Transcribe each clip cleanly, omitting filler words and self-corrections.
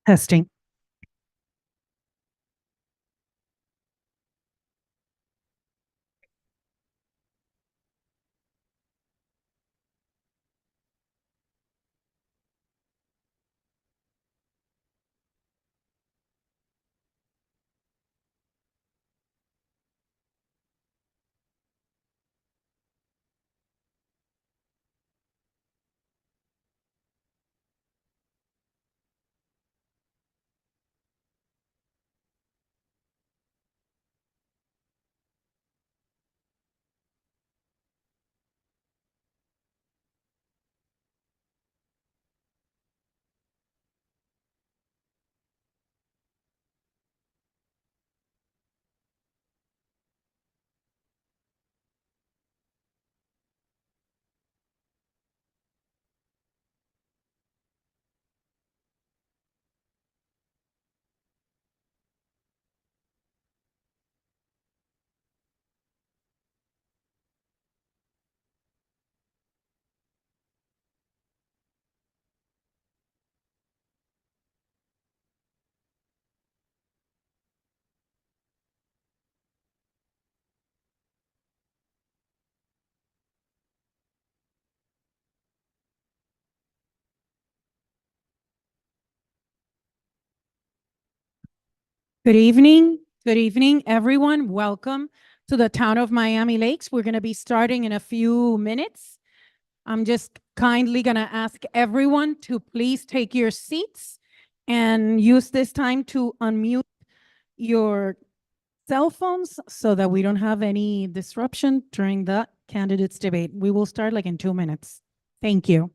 Testing. Good evening. Good evening, everyone. Welcome to the town of Miami Lakes. We're going to be starting in a few minutes. I'm just kindly going to ask everyone to please take your seats and use this time to unmute your cell phones so that we don't have any disruption during the candidates debate. We will start like in 2 minutes. Thank you.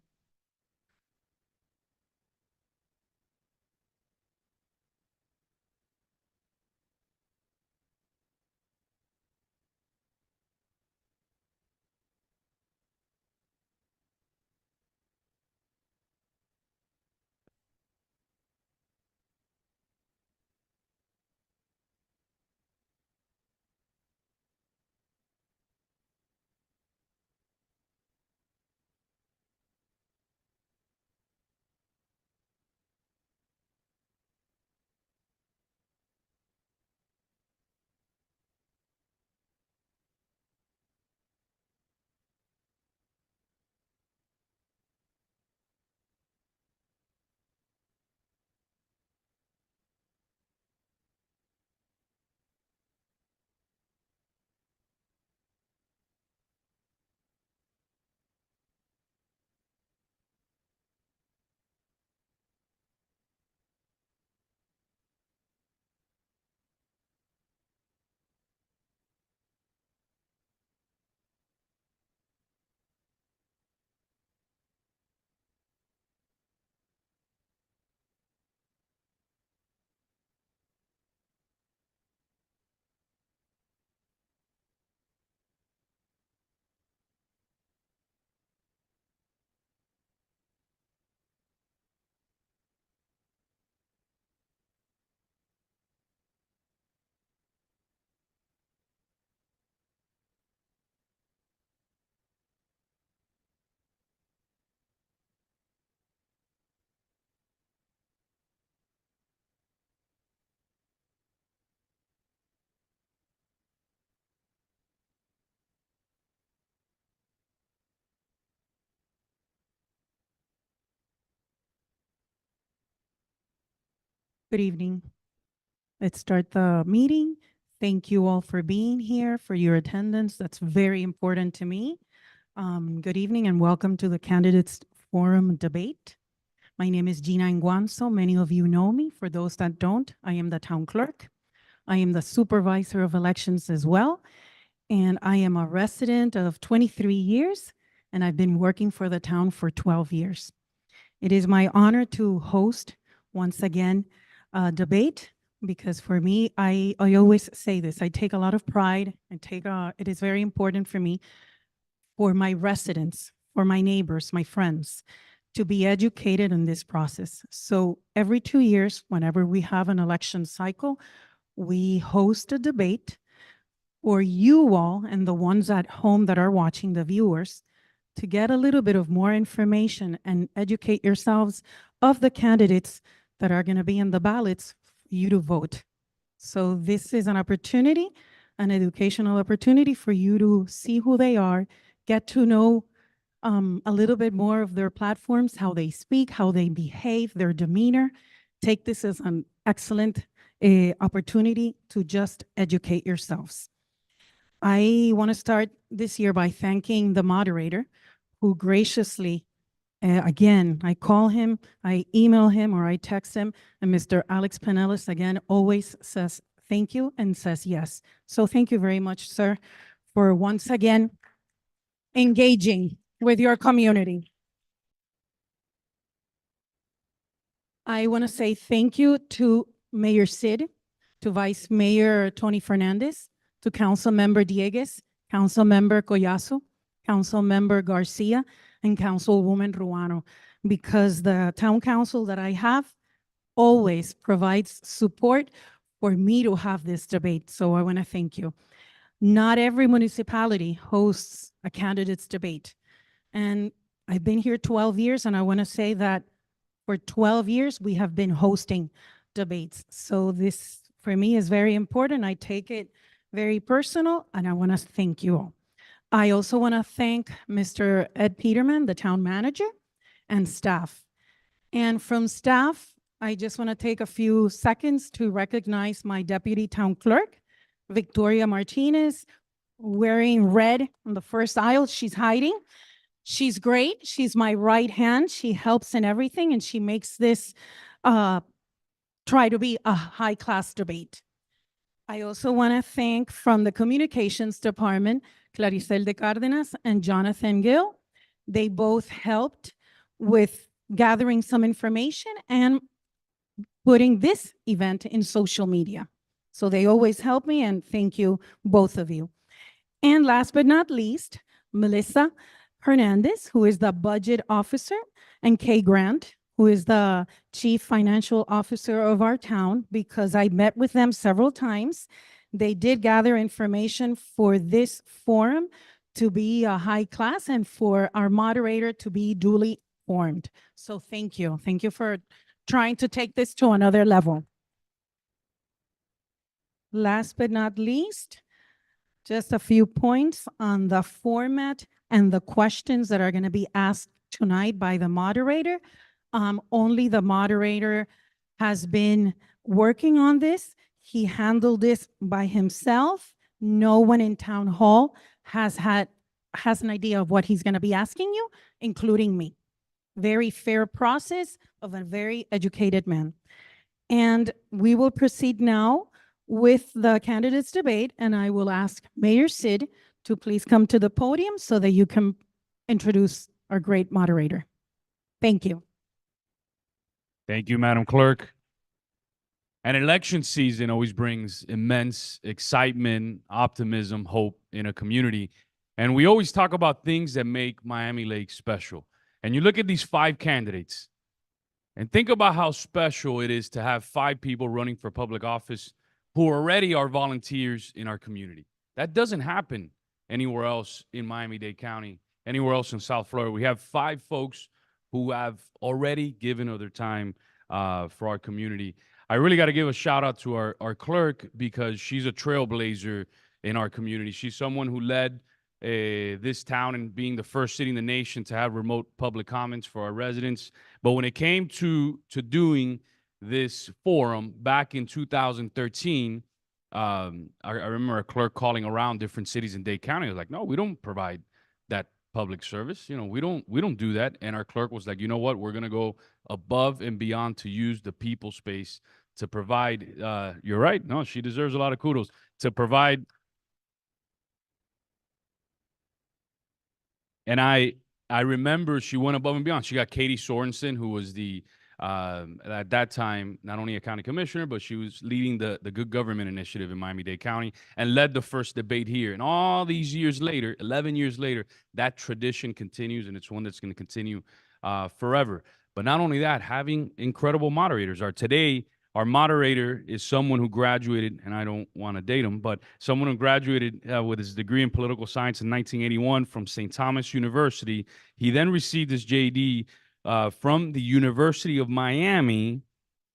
Good evening. Let's start the meeting. Thank you all for being here, for your attendance. That's very important to me. Good evening and welcome to the Candidates Forum debate. My name is Gina Nguanzo. Many of you know me. For those that don't, I am the town clerk. I am the supervisor of elections as well. And I am a resident of 23 years, and I've been working for the town for 12 years. It is my honor to host once again a debate because for me, I always say this, I take a lot of pride. It is very important for me, for my residents, for my neighbors, my friends, to be educated in this process. So every 2 years, whenever we have an election cycle, we host a debate for you all and the ones at home that are watching, the viewers, to get a little bit of more information and educate yourselves of the candidates that are going to be in the ballots for you to vote. So this is an opportunity, an educational opportunity for you to see who they are, get to know a little bit more of their platforms, how they speak, how they behave, their demeanor. Take this as an excellent opportunity to just educate yourselves. I want to start this year by thanking the moderator who graciously, again, I call him, I email him, or I text him, and Mr. Alex Penelas, again, always says thank you and says yes. So thank you very much, sir, for once again engaging with your community. I want to say thank you to Mayor Sid, to Vice Mayor Tony Fernandez, to Council Member Diegues, Council Member Collazo, Council Member Garcia, and Councilwoman Ruano, because the town council that I have always provides support for me to have this debate. So I want to thank you. Not every municipality hosts a candidates debate. And I've been here 12 years, and I want to say that for 12 years, we have been hosting debates. So this, for me, is very important. I take it very personal, and I want to thank you all. I also want to thank Mr. Ed Peterman, the town manager, and staff. And from staff, I just want to take a few seconds to recognize my deputy town clerk, Victoria Martinez, wearing red on the first aisle. She's hiding. She's great. She's my right hand. She helps in everything, and she makes this try to be a high-class debate. I also want to thank from the communications department, Claricel de Cárdenas and Jonathan Gill. They both helped with gathering some information and putting this event in social media. So they always help me, and thank you, both of you. And last but not least, Melissa Hernandez, who is the budget officer, and Kay Grant, who is the chief financial officer of our town, because I met with them several times. They did gather information for this forum to be a high class and for our moderator to be duly formed. So thank you. Thank you for trying to take this to another level. Last but not least, just a few points on the format and the questions that are going to be asked tonight by the moderator. Only the moderator has been working on this. He handled this by himself. No one in town hall has an idea of what he's going to be asking you, including me. Very fair process of a very educated man. And we will proceed now with the candidates debate, and I will ask Mayor Sid to please come to the podium so that you can introduce our great moderator. Thank you. Thank you, Madam Clerk. An election season always brings immense excitement, optimism, hope in a community. And we always talk about things that make Miami-Dade special. And you look at these 5 candidates and think about how special it is to have 5 people running for public office who already are volunteers in our community. That doesn't happen anywhere else in Miami-Dade County, anywhere else in South Florida. We have 5 folks who have already given of their time for our community. I really got to give a shout out to our clerk, because she's a trailblazer in our community. She's someone who led this town in being the first city in the nation to have remote public comments for our residents. But when it came to doing this forum back in 2013, I remember a clerk calling around different cities in Dade County. I was like, no, we don't provide that public service. You know, we don't do that. And our clerk was like, you know what, we're going to go above and beyond to use the people space to provide, you're right. No, she deserves a lot of kudos to provide. And I remember she went above and beyond. She got Katie Sorensen, who was the at that time not only a county commissioner, but she was leading the Good Government Initiative in Miami-Dade County and led the first debate here. And all these years later, 11 years later, that tradition continues, and it's one that's going to continue forever. But not only that, having incredible moderators. Our moderator is someone who graduated, and I don't want to date him, but someone who graduated with his degree in political science in 1981 from St. Thomas University. He then received his JD from the University of Miami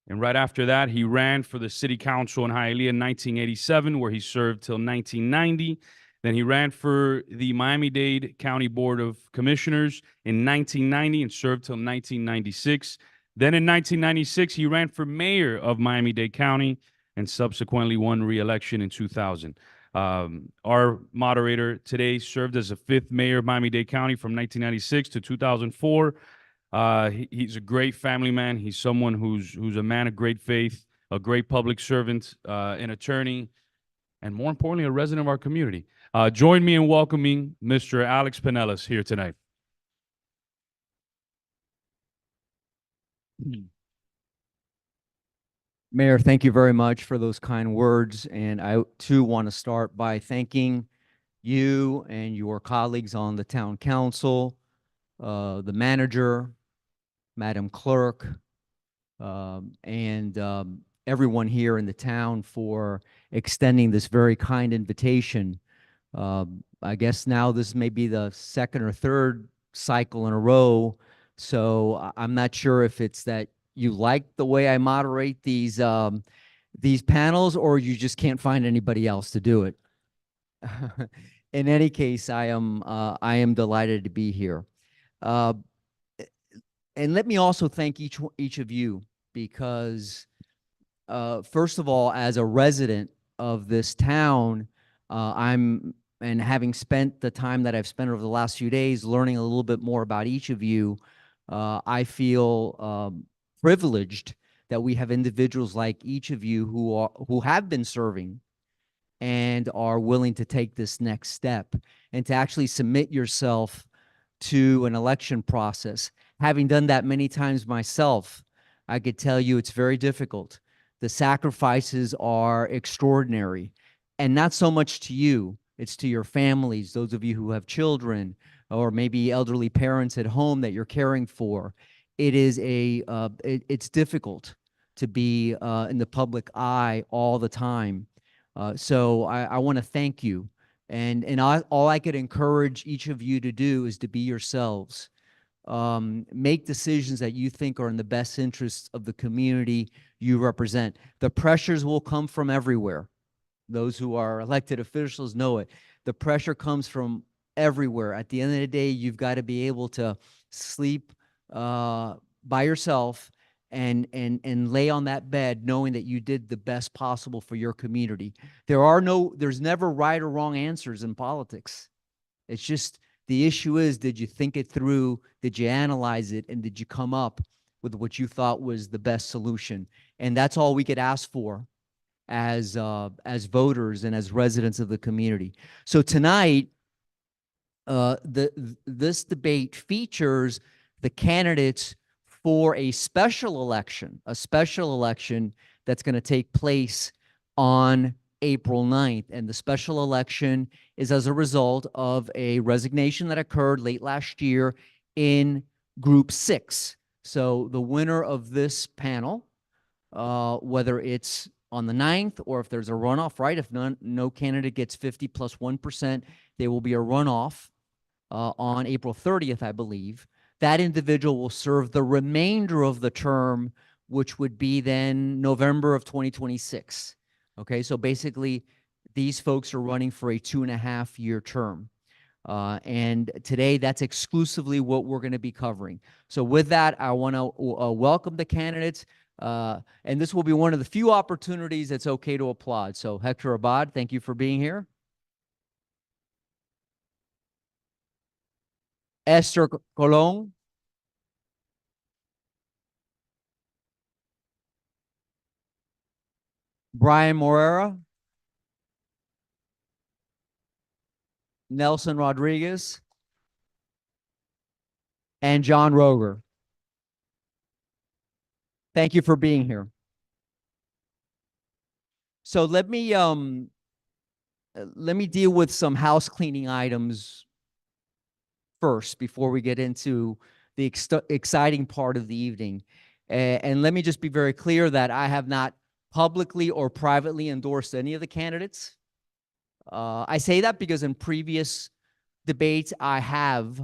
And right after that, he ran for the city council in Hialeah in 1987, where he served till 1990. Then he ran for the Miami-Dade County Board of Commissioners in 1990 and served till 1996. Then in 1996, he ran for mayor of Miami-Dade County and subsequently won re-election in 2000. Our moderator today served as a fifth mayor of Miami-Dade County from 1996 to 2004. He's a great family man. He's someone who's a man of great faith, a great public servant, an attorney, and more importantly, a resident of our community. Join me in welcoming Mr. Alex Penelas here tonight. Mayor, thank you very much for those kind words. And I too want to start by thanking you and your colleagues on the town council, the manager, Madam Clerk, and everyone here in the town for extending this very kind invitation. I guess now this may be the second or third cycle in a row. So I'm not sure if it's that you like the way I moderate these panels, or you just can't find anybody else to do it. In any case, I am delighted to be here. And let me also thank each of you, because first of all, as a resident of this town, and having spent the time that I've spent over the last few days learning a little bit more about each of you, I feel privileged that we have individuals like each of you who have been serving and are willing to take this next step and to actually submit yourself to an election process. Having done that many times myself, I could tell you it's very difficult. The sacrifices are extraordinary, and not so much to you, it's to your families, those of you who have children or maybe elderly parents at home that you're caring for. It is it's difficult to be in the public eye all the time. So I want to thank you. And all I could encourage each of you to do is to be yourselves. Make decisions that you think are in the best interests of the community you represent. The pressures will come from everywhere. Those who are elected officials know it. The pressure comes from everywhere. At the end of the day, you've got to be able to sleep by yourself and lay on that bed knowing that you did the best possible for your community. There's never right or wrong answers in politics. It's just, the issue is, did you think it through? Did you analyze it? And did you come up with what you thought was the best solution? And that's all we could ask for as voters and as residents of the community. So tonight, this debate features the candidates for a special election that's going to take place on April 9th. And the special election is as a result of a resignation that occurred late last year in Group 6. So the winner of this panel, whether it's on the 9th or if there's a runoff, right? If no candidate gets 50 plus 1%, there will be a runoff on April 30th, I believe. That individual will serve the remainder of the term, which would be then November of 2026. Okay, so basically, these folks are running for a 2.5-year term. And today, that's exclusively what we're going to be covering. So with that, I want to welcome the candidates. And this will be one of the few opportunities that's okay to applaud. So Hector Abad, thank you for being here. Esther Colon. Bryan Morera. Nelson Rodriguez. And John Rogger. Thank you for being here. So let me deal with some house cleaning items first before we get into the exciting part of the evening. And let me just be very clear that I have not publicly or privately endorsed any of the candidates. I say that because in previous debates, I have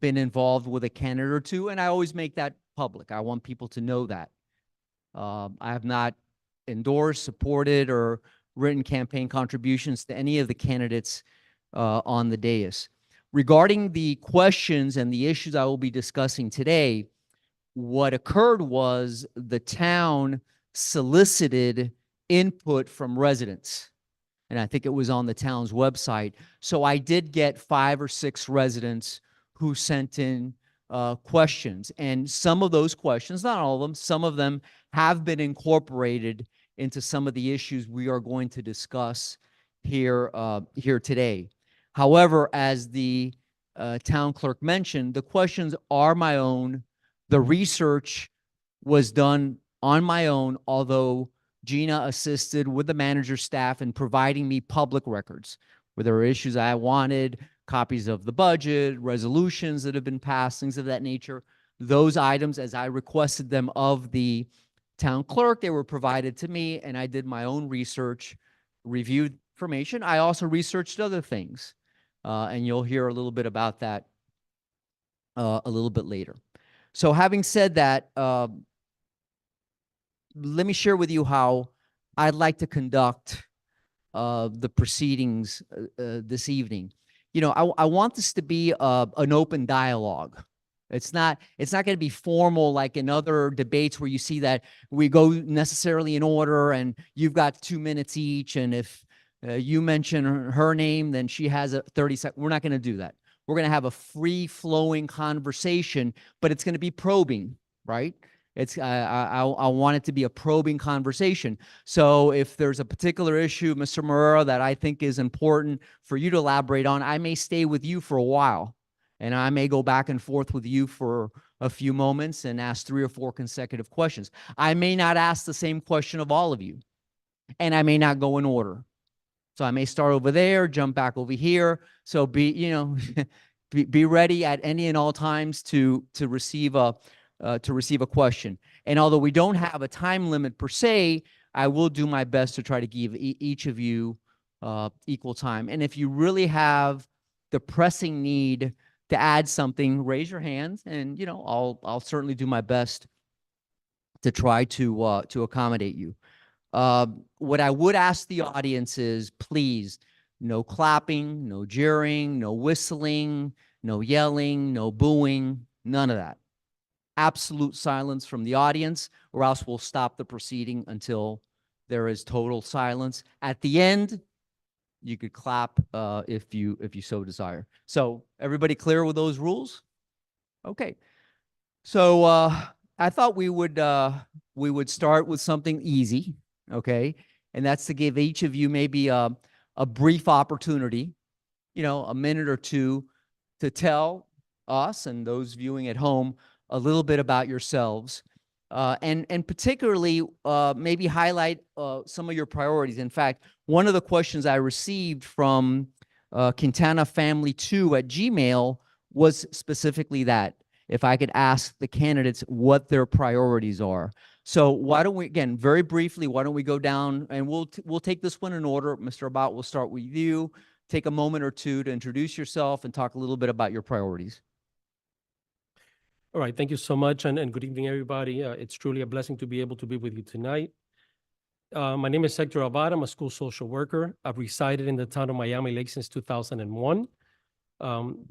been involved with a candidate or two, and I always make that public. I want people to know that. I have not endorsed, supported, or written campaign contributions to any of the candidates on the dais. Regarding the questions and the issues I will be discussing today, what occurred was the town solicited input from residents. And I think it was on the town's website. So I did get 5 or 6 residents who sent in questions. And some of those questions, not all of them, some of them have been incorporated into some of the issues we are going to discuss here today. However, as the town clerk mentioned, the questions are my own. The research was done on my own, although Gina assisted with the manager's staff in providing me public records where there were issues I wanted, copies of the budget, resolutions that have been passed, things of that nature. Those items, as I requested them of the town clerk, they were provided to me, and I did my own research, reviewed information. I also researched other things, and you'll hear a little bit about that a little bit later. So having said that, let me share with you how I'd like to conduct the proceedings this evening. You know, I want this to be an open dialogue. It's not going to be formal like in other debates where you see that we go necessarily in order and you've got 2 minutes each, and if you mention her name, then she has a 30 seconds. We're not going to do that. We're going to have a free-flowing conversation, but it's going to be probing, right? It's I want it to be a probing conversation. So if there's a particular issue, Mr. Morera, that I think is important for you to elaborate on, I may stay with you for a while, and I may go back and forth with you for a few moments and ask 3 or 4 consecutive questions. I may not ask the same question of all of you, and I may not go in order. So I may start over there, jump back over here. So be ready at any and all times to receive a question. And although we don't have a time limit per se, I will do my best to try to give each of you equal time. And if you really have the pressing need to add something, raise your hands, and I'll certainly do my best to try to accommodate you. What I would ask the audience is, please, no clapping, no jeering, no whistling, no yelling, no booing, none of that. Absolute silence from the audience, or else we'll stop the proceeding until there is total silence. At the end, you could clap if you so desire. So everybody clear with those rules? Okay. So I thought we would start with something easy, okay? And that's to give each of you maybe a brief opportunity, a minute or two, to tell us and those viewing at home a little bit about yourselves, and particularly maybe highlight some of your priorities. In fact, one of the questions I received from Quintana Family 2 at Gmail was specifically that, if I could ask the candidates what their priorities are. So why don't we, again, very briefly, why don't we go down, and we'll take this one in order. Mr. Abad, we'll start with you. Take a moment or two to introduce yourself and talk a little bit about your priorities. All right, thank you so much, and good evening, everybody. It's truly a blessing to be able to be with you tonight. My name is Hector Abad. I'm a school social worker. I've resided in the town of Miami-Dade since 2001.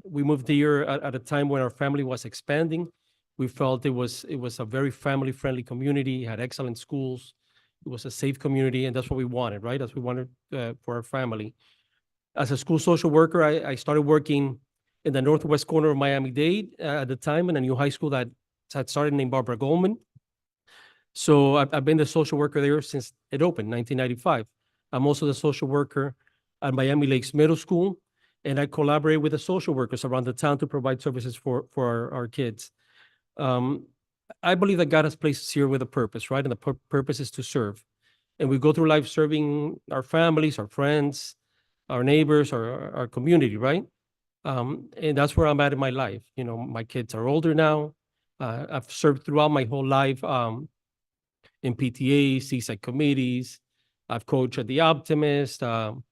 We moved here at a time when our family was expanding. We felt it was a very family-friendly community, had excellent schools. It was a safe community, and that's what we wanted, right? That's what we wanted for our family. As a school social worker, I started working in the northwest corner of Miami-Dade at the time, in a new high school that had started named Barbara Goldman. So I've been the social worker there since it opened, 1995. I'm also the social worker at Miami Lakes Middle School, and I collaborate with the social workers around the town to provide services for our kids. I believe that God has placed us here with a purpose, right? And the purpose is to serve. And we go through life serving our families, our friends, our neighbors, our community, right? And that's where I'm at in my life. My kids are older now. I've served throughout my whole life in PTA, seaside committees. I've coached at the Optimist. I'm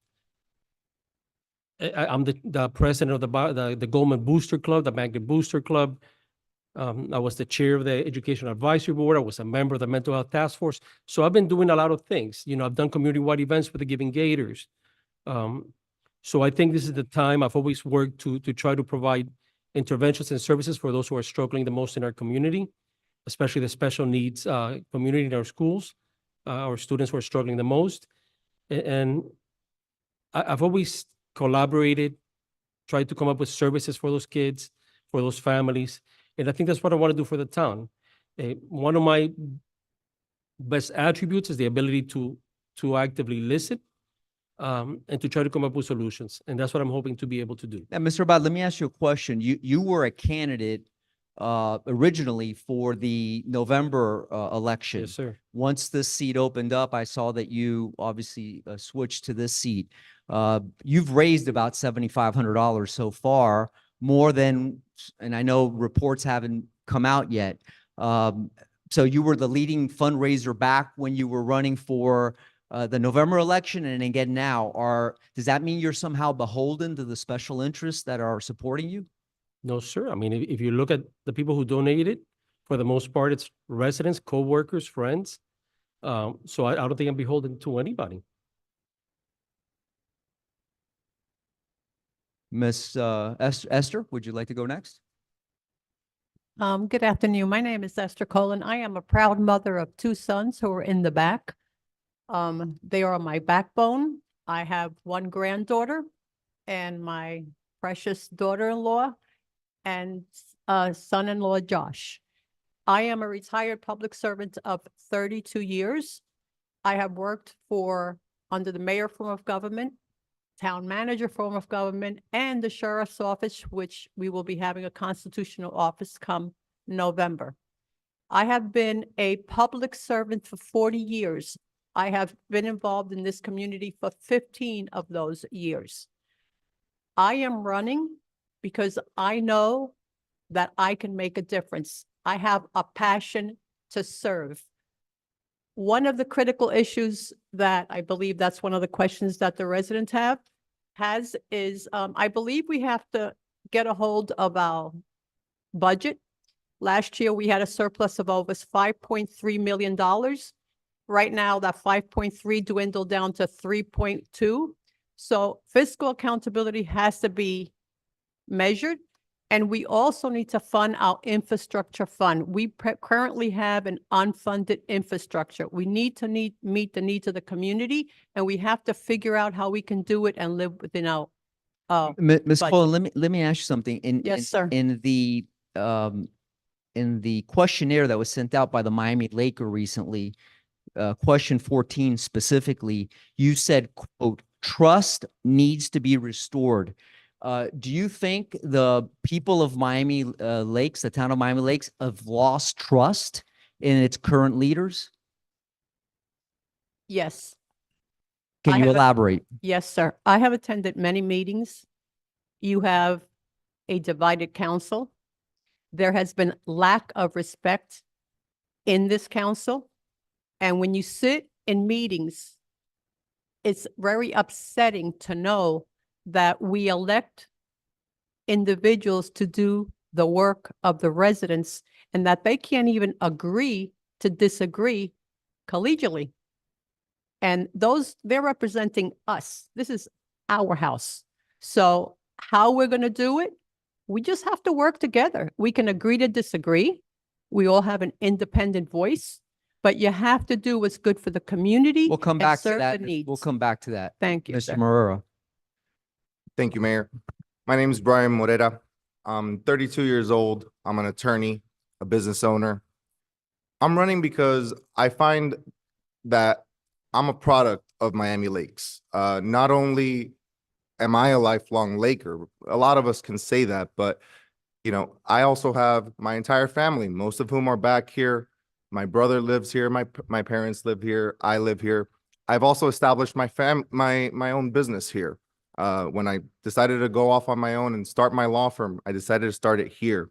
the president of the Goldman Booster Club, the Magnet Booster Club. I was the chair of the Education Advisory Board. I was a member of the Mental Health Task Force. So I've been doing a lot of things. You know, I've done community-wide events with the Giving Gators. So I think this is the time. I've always worked to try to provide interventions and services for those who are struggling the most in our community, especially the special needs community in our schools, our students who are struggling the most. And I've always collaborated, tried to come up with services for those kids, for those families. And I think that's what I want to do for the town. One of my best attributes is the ability to actively listen and to try to come up with solutions. And that's what I'm hoping to be able to do. Now, Mr. Abad, let me ask you a question. You were a candidate originally for the November election. Yes, sir. Once this seat opened up, I saw that you obviously switched to this seat. You've raised about $7,500 so far, more than, and I know reports haven't come out yet. So you were the leading fundraiser back when you were running for the November election, and again now. Does that mean you're somehow beholden to the special interests that are supporting you? No, sir. I mean, if you look at the people who donated, for the most part, it's residents, co-workers, friends. So I don't think I'm beholden to anybody. Miss Esther, would you like to go next? Good afternoon. My name is Esther Colon. I am a proud mother of 2 sons who are in the back. They are my backbone. I have 1 granddaughter and my precious daughter-in-law and son-in-law, Josh. I am a retired public servant of 32 years. I have worked under the mayor form of government, town manager form of government, and the sheriff's office, which we will be having a constitutional office come November. I have been a public servant for 40 years. I have been involved in this community for 15 of those years. I am running because I know that I can make a difference. I have a passion to serve. One of the critical issues that I believe that's one of the questions that the residents has is, I believe we have to get a hold of our budget. Last year, we had a surplus of over $5.3 million. Right now, that 5.3 dwindled down to 3.2. So fiscal accountability has to be measured. And we also need to fund our infrastructure fund. We currently have an unfunded infrastructure. We need to meet the needs of the community, and we have to figure out how we can do it and live within our Ms. budget. Colon, let me ask you something. Yes, sir. In the questionnaire that was sent out by the Miami Laker recently, question 14 specifically, you said, quote, "Trust needs to be restored." Do you think the people of Miami Lakes, the town of Miami Lakes, have lost trust in its current leaders? Yes. Can I you have elaborate? Yes, sir. I have attended many meetings. You have a divided council. There has been lack of respect in this council. And when you sit in meetings, it's very upsetting to know that we elect individuals to do the work of the residents and that they can't even agree to disagree collegially. And they're representing us. This is our house. So how we're going to do it, we just have to work together. We can agree to disagree. We all have an independent voice, but you have to do what's good for the community. We'll come and back to serve that. the needs. We'll come back to that. Thank you, Mr. sir. Morera. Thank you, Mayor. My name is Bryan Morera. I'm 32 years old. I'm an attorney, a business owner. I'm running because I find that I'm a product of Miami Lakes. Not only am I a lifelong Laker, a lot of us can say that, but you know, I also have my entire family, most of whom are back here. My brother lives here. My parents live here. I live here. I've also established my own business here. When I decided to go off on my own and start my law firm, I decided to start it here.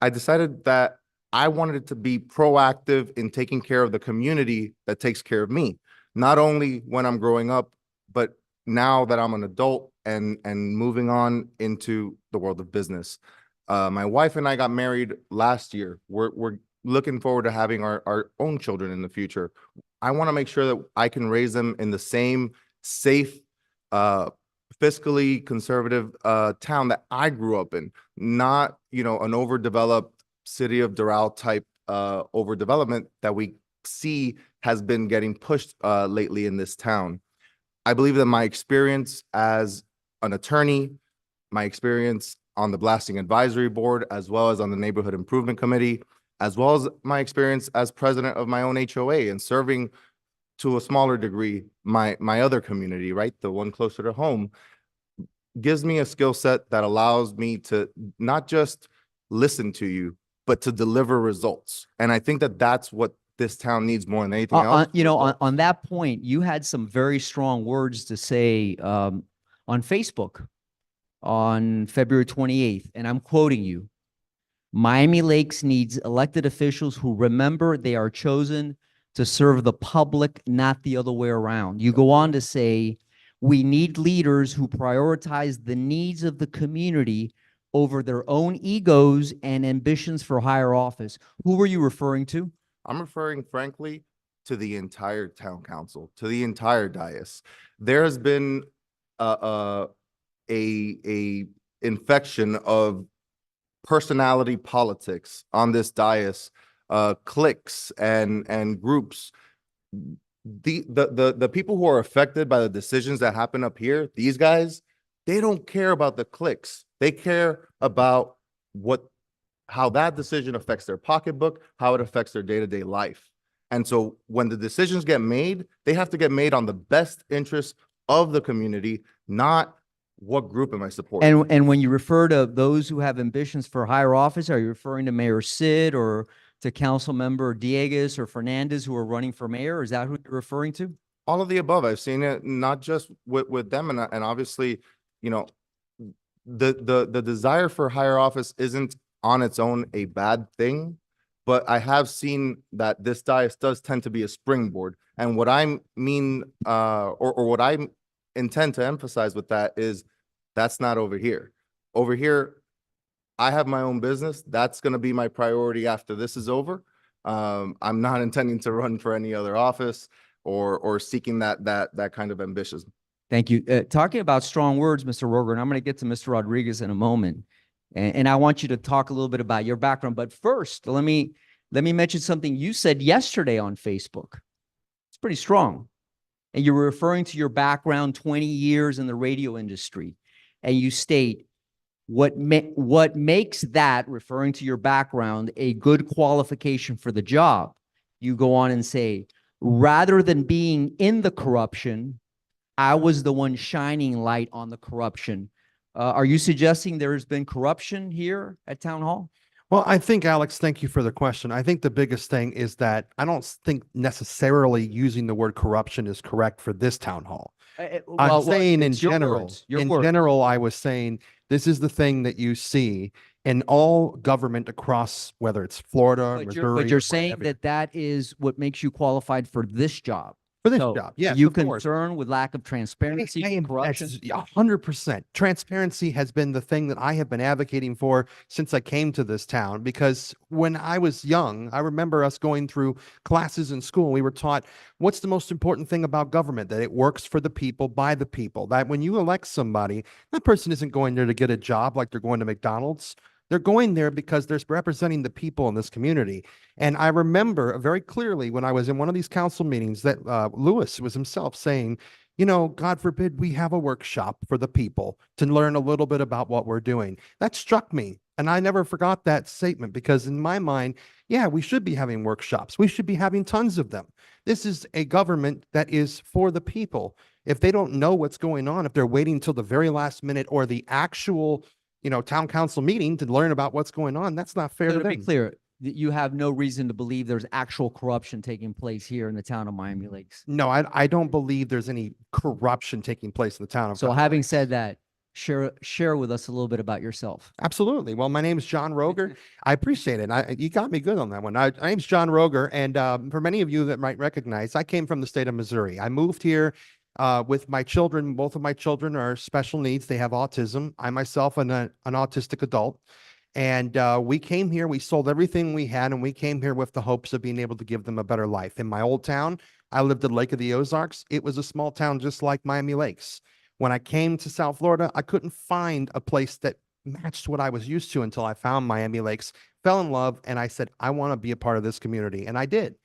I decided that I wanted it to be proactive in taking care of the community that takes care of me, not only when I'm growing up, but now that I'm an adult and moving on into the world of business. My wife and I got married last year. We're looking forward to having our own children in the future. I want to make sure that I can raise them in the same safe, fiscally conservative town that I grew up in, not, an overdeveloped city of Doral type overdevelopment that we see has been getting pushed lately in this town. I believe that my experience as an attorney, my experience on the Blasting Advisory Board, as well as on the Neighborhood Improvement Committee, as well as my experience as president of my own HOA and serving to a smaller degree my other community, right, the one closer to home, gives me a skill set that allows me to not just listen to you, but to deliver results. And I think that that's what this town needs more than anything else. On that point, you had some very strong words to say on Facebook on February 28th, and I'm quoting you. Miami Lakes needs elected officials who remember they are chosen to serve the public, not the other way around. You go on to say, we need leaders who prioritize the needs of the community over their own egos and ambitions for higher office. Who were you referring to? I'm referring, frankly, to the entire town council, to the entire dais. There has been a infection of personality politics on this dais, cliques and groups. The people who are affected by the decisions that happen up here, these guys, they don't care about the cliques. They care about how that decision affects their pocketbook, how it affects their day-to-day life. And so when the decisions get made, they have to get made on the best interests of the community, not what group am I supporting. And when you refer to those who have ambitions for higher office, are you referring to Mayor Sid or to Council Member Dieguez or Fernandez who are running for mayor? Is that who you're referring to? All of the above. I've seen it not just with them, and obviously, the desire for higher office isn't on its own a bad thing, but I have seen that this dais does tend to be a springboard. And what I mean, or what I intend to emphasize with that is that's not over here. Over here, I have my own business. That's going to be my priority after this is over. I'm not intending to run for any other office or seeking that kind of ambition. Thank you. Talking about strong words, Mr. Rogger, and I'm going to get to Mr. Rodriguez in a moment. And I want you to talk a little bit about your background. But first, let me mention something you said yesterday on Facebook. It's pretty strong. And you were referring to your background, 20 years in the radio industry. And you state, what makes that, referring to your background, a good qualification for the job? You go on and say, rather than being in the corruption, I was the one shining light on the corruption. Are you suggesting there has been corruption here at Town Hall? Well, I think, Alex, thank you for the question. I think the biggest thing is that I don't think necessarily using the word corruption is correct for this town hall. I'm saying in general, I was saying this is the thing that you see in all government across, whether it's Florida, Missouri. But you're saying that is what makes you qualified for this job. For this job, yes, you of course. concerned with lack of transparency, corruption? 100%. Transparency has been the thing that I have been advocating for since I came to this town, because when I was young, I remember us going through classes in school. We were taught what's the most important thing about government, that it works for the people, by the people, that when you elect somebody, that person isn't going there to get a job like they're going to McDonald's. They're going there because they're representing the people in this community. And I remember very clearly when I was in one of these council meetings that Lewis was himself saying, God forbid we have a workshop for the people to learn a little bit about what we're doing. That struck me. And I never forgot that statement, because in my mind, yeah, we should be having workshops. We should be having tons of them. This is a government that is for the people. If they don't know what's going on, if they're waiting till the very last minute or the actual town council meeting to learn about what's going on, that's not fair to them. To be clear, you have no reason to believe there's actual corruption taking place here in the town of Miami Lakes. No, I don't believe there's any corruption taking place in the town of So Miami having Lakes. said that, share with us a little bit about yourself. Absolutely. Well, my name is John Rogger. I appreciate it. You got me good on that one. My name's John Rogger, and for many of you that might recognize, I came from the state of Missouri. I moved here with my children. Both of my children are special needs. They have autism. I myself am an autistic adult. And we came here, we sold everything we had, and we came here with the hopes of being able to give them a better life. In my old town, I lived at Lake of the Ozarks. It was a small town just like Miami Lakes. When I came to South Florida, I couldn't find a place that matched what I was used to until I found Miami Lakes, fell in love, and I said, I want to be a part of this community. And I did.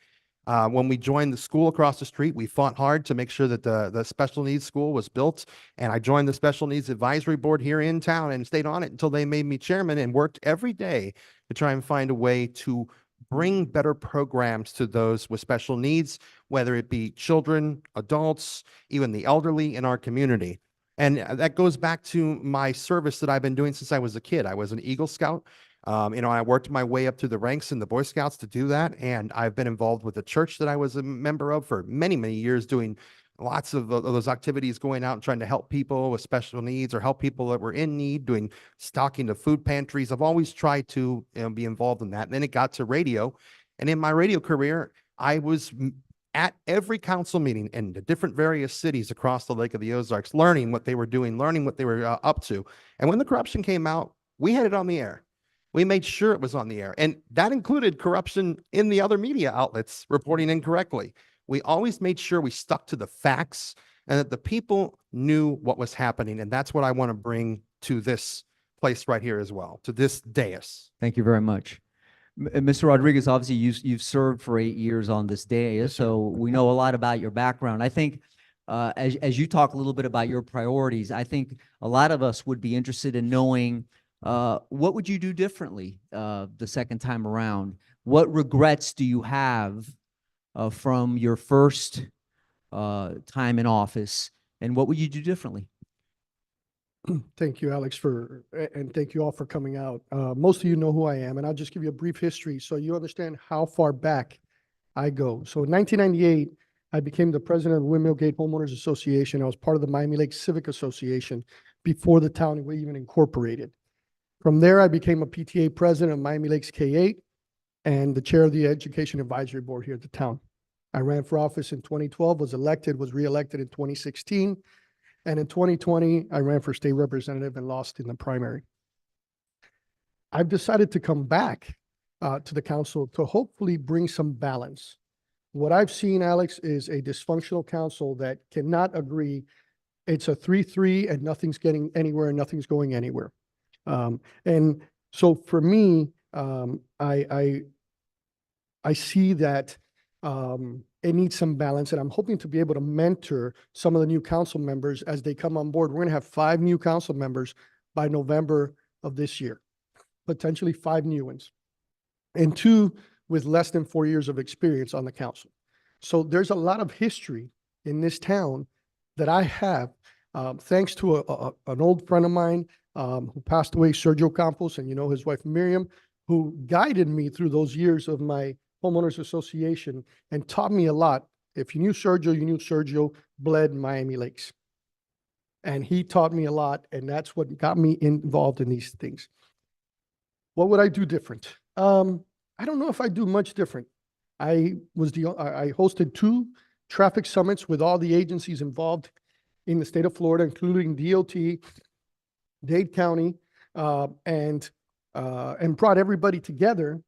When we joined the school across the street, we fought hard to make sure that the special needs school was built. And I joined the special needs advisory board here in town and stayed on it until they made me chairman, and worked every day to try and find a way to bring better programs to those with special needs, whether it be children, adults, even the elderly in our community. And that goes back to my service that I've been doing since I was a kid. I was an Eagle Scout. I worked my way up through the ranks in the Boy Scouts to do that. And I've been involved with the church that I was a member of for many, many years, doing lots of those activities, going out and trying to help people with special needs or help people that were in need, doing stocking the food pantries. I've always tried to be involved in that. And then it got to radio. And in my radio career, I was at every council meeting in the different various cities across the Lake of the Ozarks, learning what they were doing, learning what they were up to. And when the corruption came out, we had it on the air. We made sure it was on the air. And that included corruption in the other media outlets reporting incorrectly. We always made sure we stuck to the facts and that the people knew what was happening. And that's what I want to bring to this place right here as well, to this dais. Thank you very much. Mr. Rodriguez, obviously you've served for 8 years on this dais, so we know a lot about your background. I think as you talk a little bit about your priorities, I think a lot of us would be interested in knowing what would you do differently the second time around? What regrets do you have from your first time in office, and what would you do differently? Thank you, Alex, and thank you all for coming out. Most of you know who I am, and I'll just give you a brief history so you understand how far back I go. So in 1998, I became the president of the Windmill Gate Homeowners Association. I was part of the Miami Lakes Civic Association before the town was even incorporated. From there, I became a PTA president of Miami Lakes K-8 and the chair of the Education Advisory Board here at the town. I ran for office in 2012, was reelected in 2016. And in 2020, I ran for state representative and lost in the primary. I've decided to come back to the council to hopefully bring some balance. What I've seen, Alex, is a dysfunctional council that cannot agree. It's a 3-3 and nothing's getting anywhere and nothing's going anywhere. And so for me, I see that it needs some balance, and I'm hoping to be able to mentor some of the new council members as they come on board. We're going to have 5 new council members by November of this year, potentially 5 new ones, and 2 with less than 4 years of experience on the council. So there's a lot of history in this town that I have, thanks to an old friend of mine who passed away, Sergio Campos, and you know his wife Miriam, who guided me through those years of my homeowners association and taught me a lot. If you knew Sergio bled Miami Lakes. And he taught me a lot, and that's what got me involved in these things. What would I do different? I don't know if I do much different. I hosted 2 traffic summits with all the agencies involved in the state of Florida, including DOT, Dade County, and brought everybody together.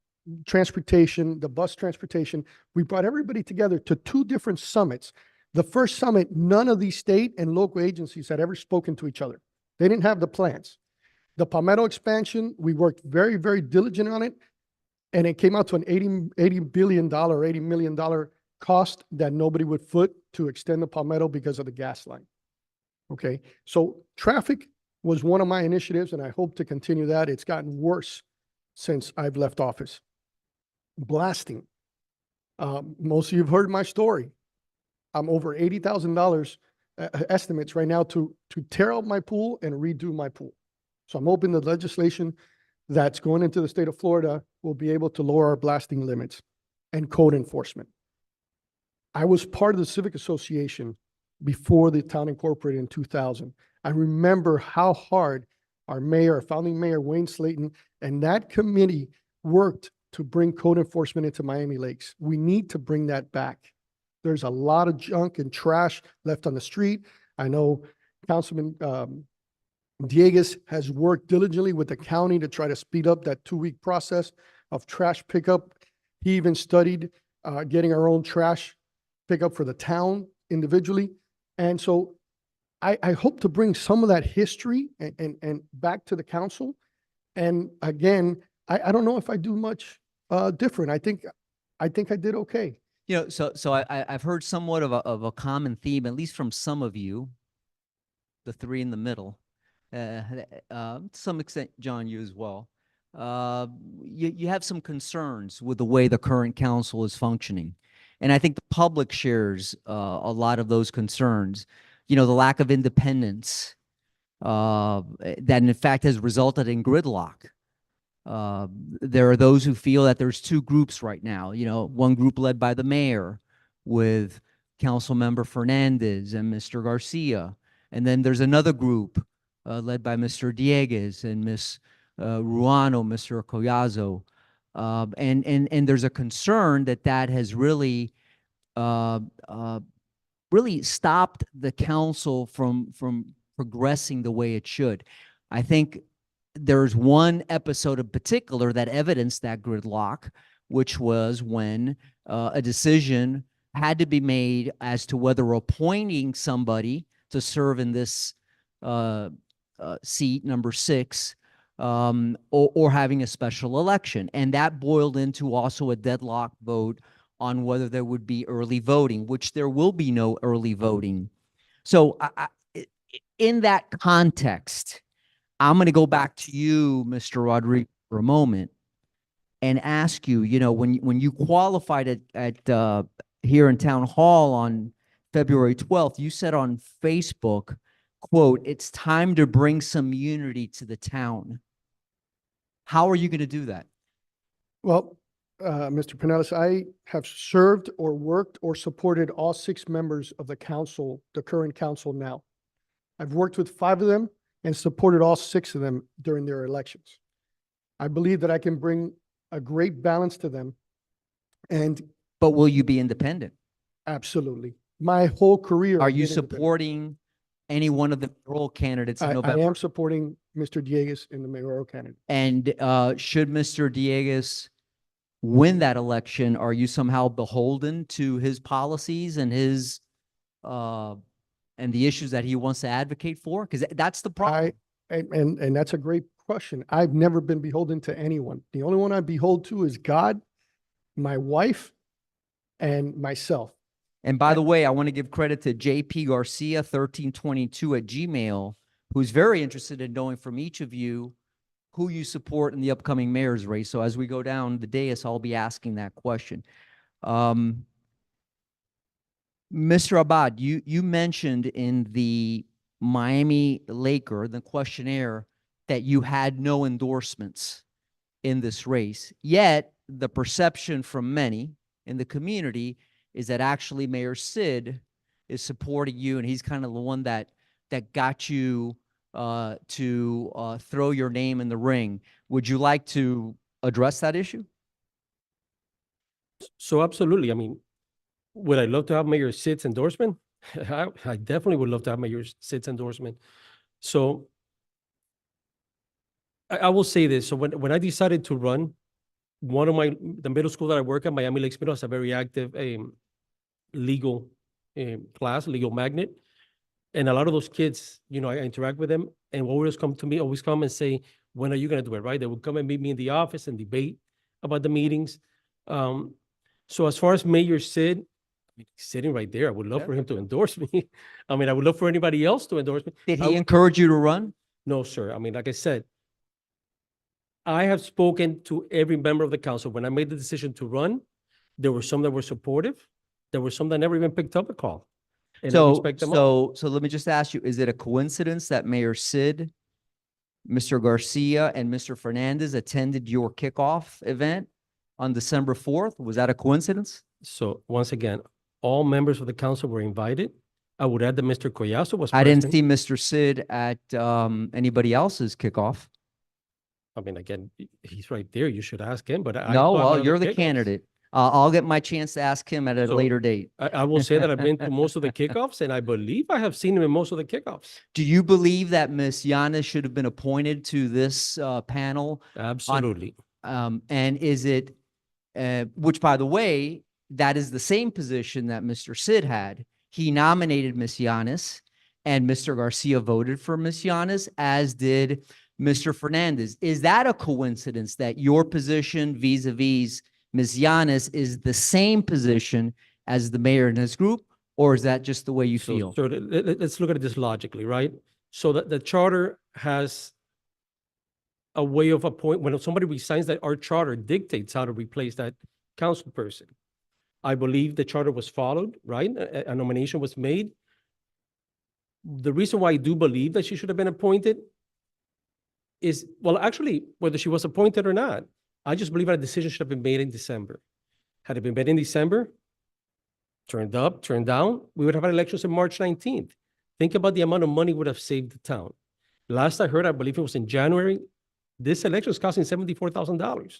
Transportation, the bus transportation, we brought everybody together to 2 different summits. The first summit, none of these state and local agencies had ever spoken to each other. They didn't have the plans. The Palmetto expansion, we worked very, very diligent on it, and it came out to an $80 million cost that nobody would foot to extend the Palmetto because of the gas line. Okay, so traffic was one of my initiatives, and I hope to continue that. It's gotten worse since I've left office. Blasting. Most of you have heard my story. I'm over $80,000 estimates right now to tear out my pool and redo my pool. So I'm hoping the legislation that's going into the state of Florida will be able to lower our blasting limits and code enforcement. I was part of the Civic Association before the town incorporated in 2000. I remember how hard our mayor, our founding mayor, Wayne Slayton, and that committee worked to bring code enforcement into Miami Lakes. We need to bring that back. There's a lot of junk and trash left on the street. I know Councilman Dieguez has worked diligently with the county to try to speed up that 2-week process of trash pickup. He even studied getting our own trash pickup for the town individually. And so I hope to bring some of that history and back to the council. And again, I don't know if I do much different. I think I did okay. You know, so I've heard somewhat of a common theme, at least from some of you, the three in the middle, to some extent, John, you as well. You have some concerns with the way the current council is functioning. And I think the public shares a lot of those concerns. You know, the lack of independence that in fact has resulted in gridlock. There are those who feel that there's two groups right now. You know, one group led by the mayor with Councilmember Fernandez and Mr. Garcia. And then there's another group led by Mr. Dieguez and Ms. Ruano, Mr. Collazo. And there's a concern that has really really stopped the council from progressing the way it should. I think there's one episode in particular that evidenced that gridlock, which was when a decision had to be made as to whether appointing somebody to serve in this seat, number 6, or having a special election. And that boiled into also a deadlock vote on whether there would be early voting, which there will be no early voting. So in that context, I'm going to go back to you, Mr. Rodriguez, for a moment and ask you, you know, when you qualified at here in Town Hall on February 12th, you said on Facebook, quote, "It's time to bring some unity to the town." How are you going to do that? Well, Mr. Penelas, I have served or worked or supported all 6 members of the council, the current council now. I've worked with 5 of them and supported all 6 of them during their elections. I believe that I can bring a great balance to them. And But will you be independent? absolutely, my whole career. Are I've you been independent. supporting any one of the mayoral candidates in I November? am supporting Mr. Dieguez in the mayoral candidate. And should Mr. Dieguez win that election, are you somehow beholden to his policies and his and the issues that he wants to advocate for? Because that's the problem. And that's a great question. I've never been beholden to anyone. The only one I behold to is God, my wife, and myself. And by the way, I want to give credit to JP Garcia 1322 at Gmail, who's very interested in knowing from each of you who you support in the upcoming mayor's race. So as we go down the dais, I'll be asking that question. Mr. Abad, you mentioned in the Miami Laker, the questionnaire, that you had no endorsements in this race. Yet the perception from many in the community is that actually Mayor Sid is supporting you, and he's kind of the one that got you to throw your name in the ring. Would you like to address that issue? So absolutely. I mean, would I love to have Mayor Sid's endorsement? I definitely would love to have Mayor Sid's endorsement. So I will say this. So when I decided to run, the middle school that I work at, Miami Lakes Middle, has a very active legal class, legal magnet. And a lot of those kids, you know, I interact with them, and always come to me, always come and say, when are you going to do it, right? They would come and meet me in the office and debate about the meetings. So as far as Mayor Sid, I mean, he's sitting right there. I would love for him to endorse me. I mean, I would love for anybody else to endorse me. Did he encourage you to run? No, sir. I mean, like I said, I have spoken to every member of the council. When I made the decision to run, there were some that were supportive. There were some that never even picked up a call. And I So, respect them all. so let me just ask you, is it a coincidence that Mayor Sid, Mr. Garcia, and Mr. Fernandez attended your kickoff event on December 4th? Was that a coincidence? So once again, all members of the council were invited. I would add that Mr. Collazo was I didn't present. see Mr. Sid at anybody else's kickoff. I mean, again, he's right there. You should ask him, but I. No, I'm well, not you're the the kickoffs. candidate. I'll get my chance to ask him at a So, later date. I will say that I've been to most of the kickoffs, and I believe I have seen him in most of the kickoffs. Do you believe that Ms. Yanis should have been appointed to this panel? Absolutely. And is it, which by the way, that is the same position that Mr. Sid had. He nominated Ms. Yanis and Mr. Garcia voted for Ms. Yanis, as did Mr. Fernandez. Is that a coincidence that your position vis-a-vis Ms. Yanis is the same position as the mayor and his group? Or is that just the way you feel? So let's look at this logically, right? So that the charter has a way of when somebody resigns, that our charter dictates how to replace that council person. I believe the charter was followed, right? A nomination was made. The reason why I do believe that she should have been appointed is, well, actually, whether she was appointed or not, I just believe that a decision should have been made in December. Had it been made in December, turned up, turned down, we would have had elections on March 19th. Think about the amount of money would have saved the town. Last I heard, I believe it was in January, this election is costing $74,000.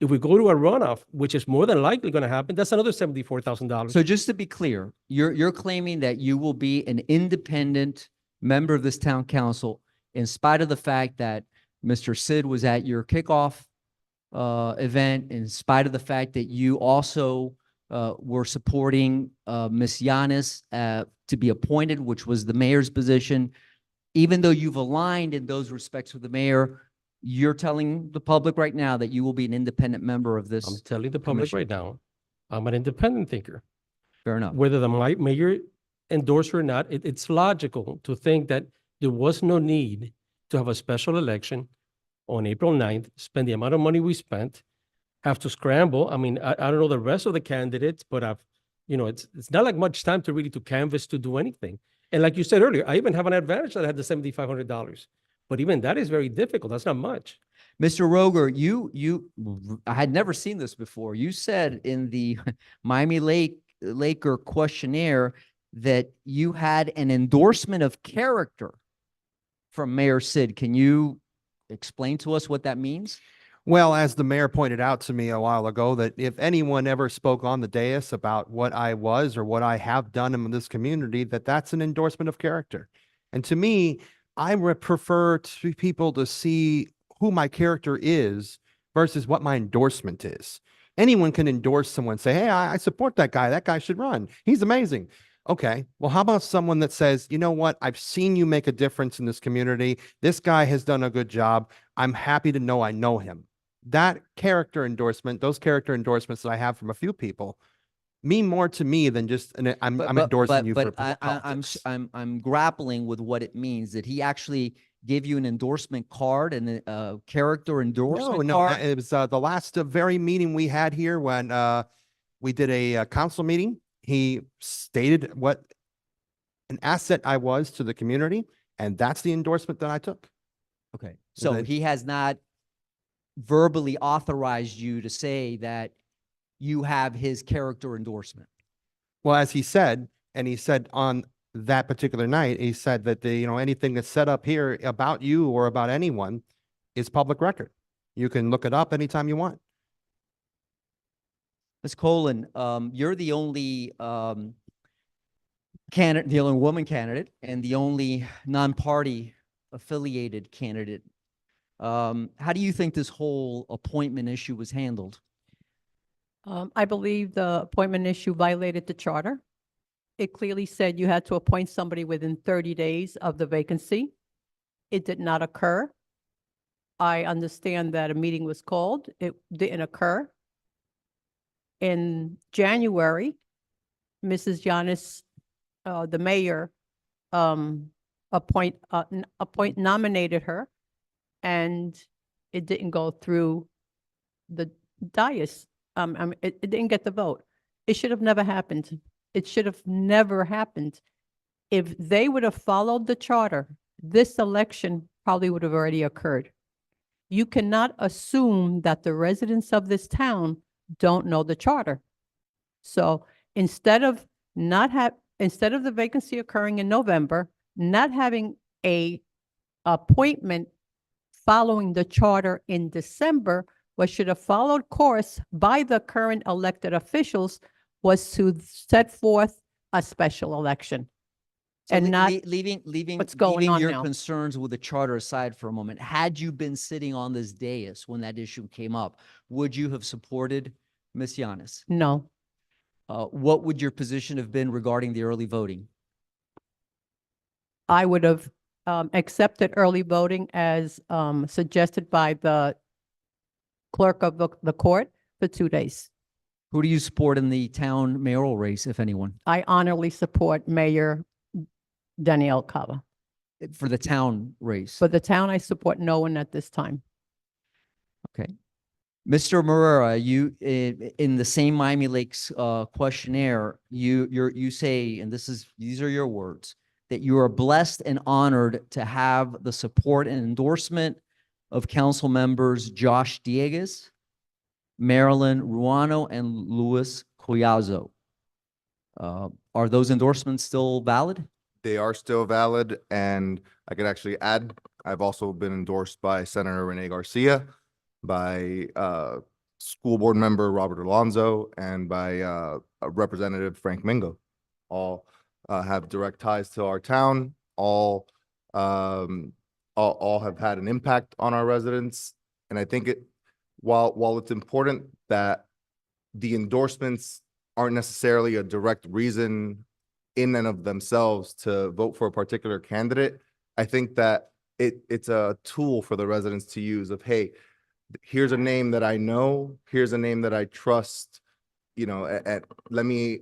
If we go to a runoff, which is more than likely going to happen, that's another $74,000. So just to be clear, you're claiming that you will be an independent member of this town council in spite of the fact that Mr. Sid was at your kickoff event, in spite of the fact that you also were supporting Ms. Yanis to be appointed, which was the mayor's position. Even though you've aligned in those respects with the mayor, you're telling the public right now that you will be an independent member of this. I'm telling the public commission. right now, I'm an independent thinker. Fair enough. Whether the mayor endorsed her or not, it's logical to think that there was no need to have a special election on April 9th, spend the amount of money we spent, have to scramble. I mean, I don't know the rest of the candidates, but it's not like much time to really to canvas to do anything. And like you said earlier, I even have an advantage that I had the $7,500. But even that is very difficult. That's not much. Mr. Rogger, I had never seen this before. You said in the Laker questionnaire that you had an endorsement of character from Mayor Sid. Can you explain to us what that means? Well, as the mayor pointed out to me a while ago, that if anyone ever spoke on the dais about what I was or what I have done in this community, that's an endorsement of character. And to me, I would prefer to people to see who my character is versus what my endorsement is. Anyone can endorse someone, say, hey, I support that guy. That guy should run. He's amazing. Okay, well, how about someone that says, you know what? I've seen you make a difference in this community. This guy has done a good job. I'm happy to know I know him. That character endorsement, those character endorsements that I have from a few people mean more to me than just I'm endorsing you for politics. I'm grappling with what it means. That he actually gave you an endorsement card and a character endorsement card? It was the last very meeting we had here when we did a council meeting. He stated what an asset I was to the community, and that's the endorsement that I took. Okay, so he has not verbally authorized you to say that you have his character endorsement. Well, as he said, and he said on that particular night, he said that anything that's set up here about you or about anyone is public record. You can look it up anytime you want. Ms. Colon, you're the only candidate, the only woman candidate, and the only non-party affiliated candidate. How do you think this whole appointment issue was handled? I believe the appointment issue violated the charter. It clearly said you had to appoint somebody within 30 days of the vacancy. It did not occur. I understand that a meeting was called. It didn't occur. In January, Mrs. Yanis, the mayor, nominated her, and it didn't go through the dais. It didn't get the vote. It should have never happened. It should have never happened. If they would have followed the charter, this election probably would have already occurred. You cannot assume that the residents of this town don't know the charter. So instead of the vacancy occurring in November, not having a appointment following the charter in December what should have followed course by the current elected officials was to set forth a special election. So And not leaving what's going leaving on your now. concerns with the charter aside for a moment, had you been sitting on this dais when that issue came up, would you have supported Ms. Yanis? No, What would your position have been regarding the early voting? I would have accepted early voting as suggested by the clerk of the court for 2 days. Who do you support in the town mayoral race, if anyone, I honorably support Mayor Danielle Cava. for the town race? For the town, I support no one at this time. Okay. Mr. Morera, you, in the same Miami Lakes questionnaire, you say, and these are your words, that you are blessed and honored to have the support and endorsement of council members Josh Diegues, Marilyn Ruano, and Luis Collazo. Are those endorsements still valid? They are still valid, and I could actually add, I've also been endorsed by Senator Rene Garcia, by school board member Robert Alonso, and by Representative Frank Mingo. All have direct ties to our town, all have had an impact on our residents. And I think while it's important that the endorsements aren't necessarily a direct reason in and of themselves to vote for a particular candidate, I think that it's a tool for the residents to use of, hey, here's a name that I know, here's a name that I trust, you know, let me,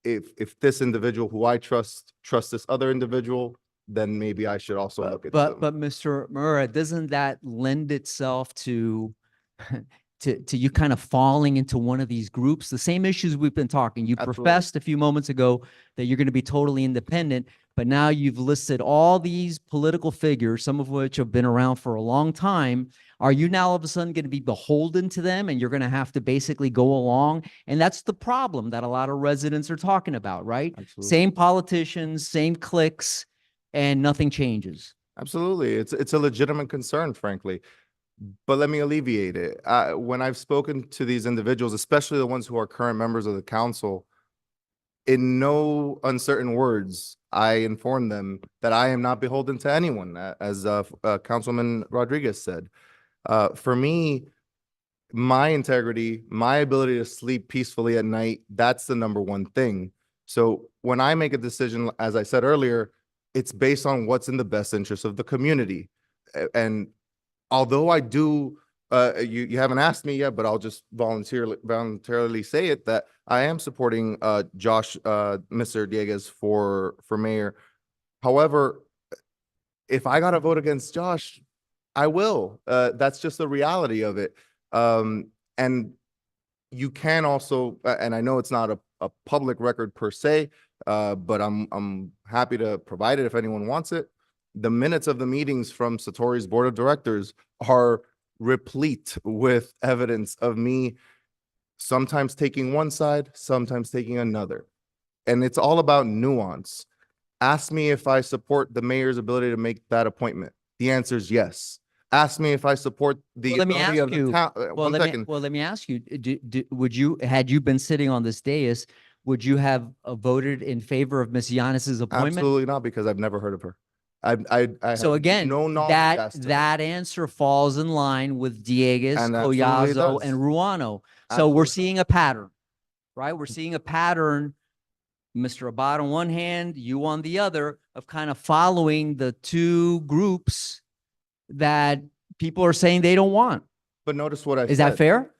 if this individual who I trust this other individual, then maybe I should also look at them. But Mr. Morera, doesn't that lend itself to to you kind of falling into one of these groups? The same issues we've been talking. You Absolutely. professed a few moments ago that you're going to be totally independent, but now you've listed all these political figures, some of which have been around for a long time. Are you now all of a sudden going to be beholden to them, and you're going to have to basically go along? And that's the problem that a lot of residents are talking about, right? Absolutely. Same politicians, same cliques, and nothing changes. Absolutely. It's a legitimate concern, frankly. But let me alleviate it. When I've spoken to these individuals, especially the ones who are current members of the council, in no uncertain words, I inform them that I am not beholden to anyone, as Councilman Rodriguez said. For me, my integrity, my ability to sleep peacefully at night, that's the number one thing. So when I make a decision, as I said earlier, it's based on what's in the best interest of the community. And although I do, you haven't asked me yet, but I'll just voluntarily say it, that I am supporting Josh, Mr. Diegues for mayor. However, if I got to vote against Josh, I will. That's just the reality of it. And you can also, and I know it's not a public record per se, but I'm happy to provide it if anyone wants it. The minutes of the meetings from Satori's board of directors are replete with evidence of me sometimes taking one side, sometimes taking another. And it's all about nuance. Ask me if I support the mayor's ability to make that appointment. The answer is yes. Ask me if I support the Well, let me ability ask of the you- town. Well, let me ask you, would you, had you been sitting on this dais, would you have voted in favor of Ms. Yanis's appointment? Absolutely not, because I've never heard of her. I So have again, no knowledge as to her. that answer falls in line with Diegues, And absolutely it Collazo, does. and Ruano. So Absolutely. we're seeing a pattern, right? We're seeing a pattern, Mr. Abad on one hand, you on the other, of kind of following the two groups that people are saying they don't want. But notice what I Is that said. fair?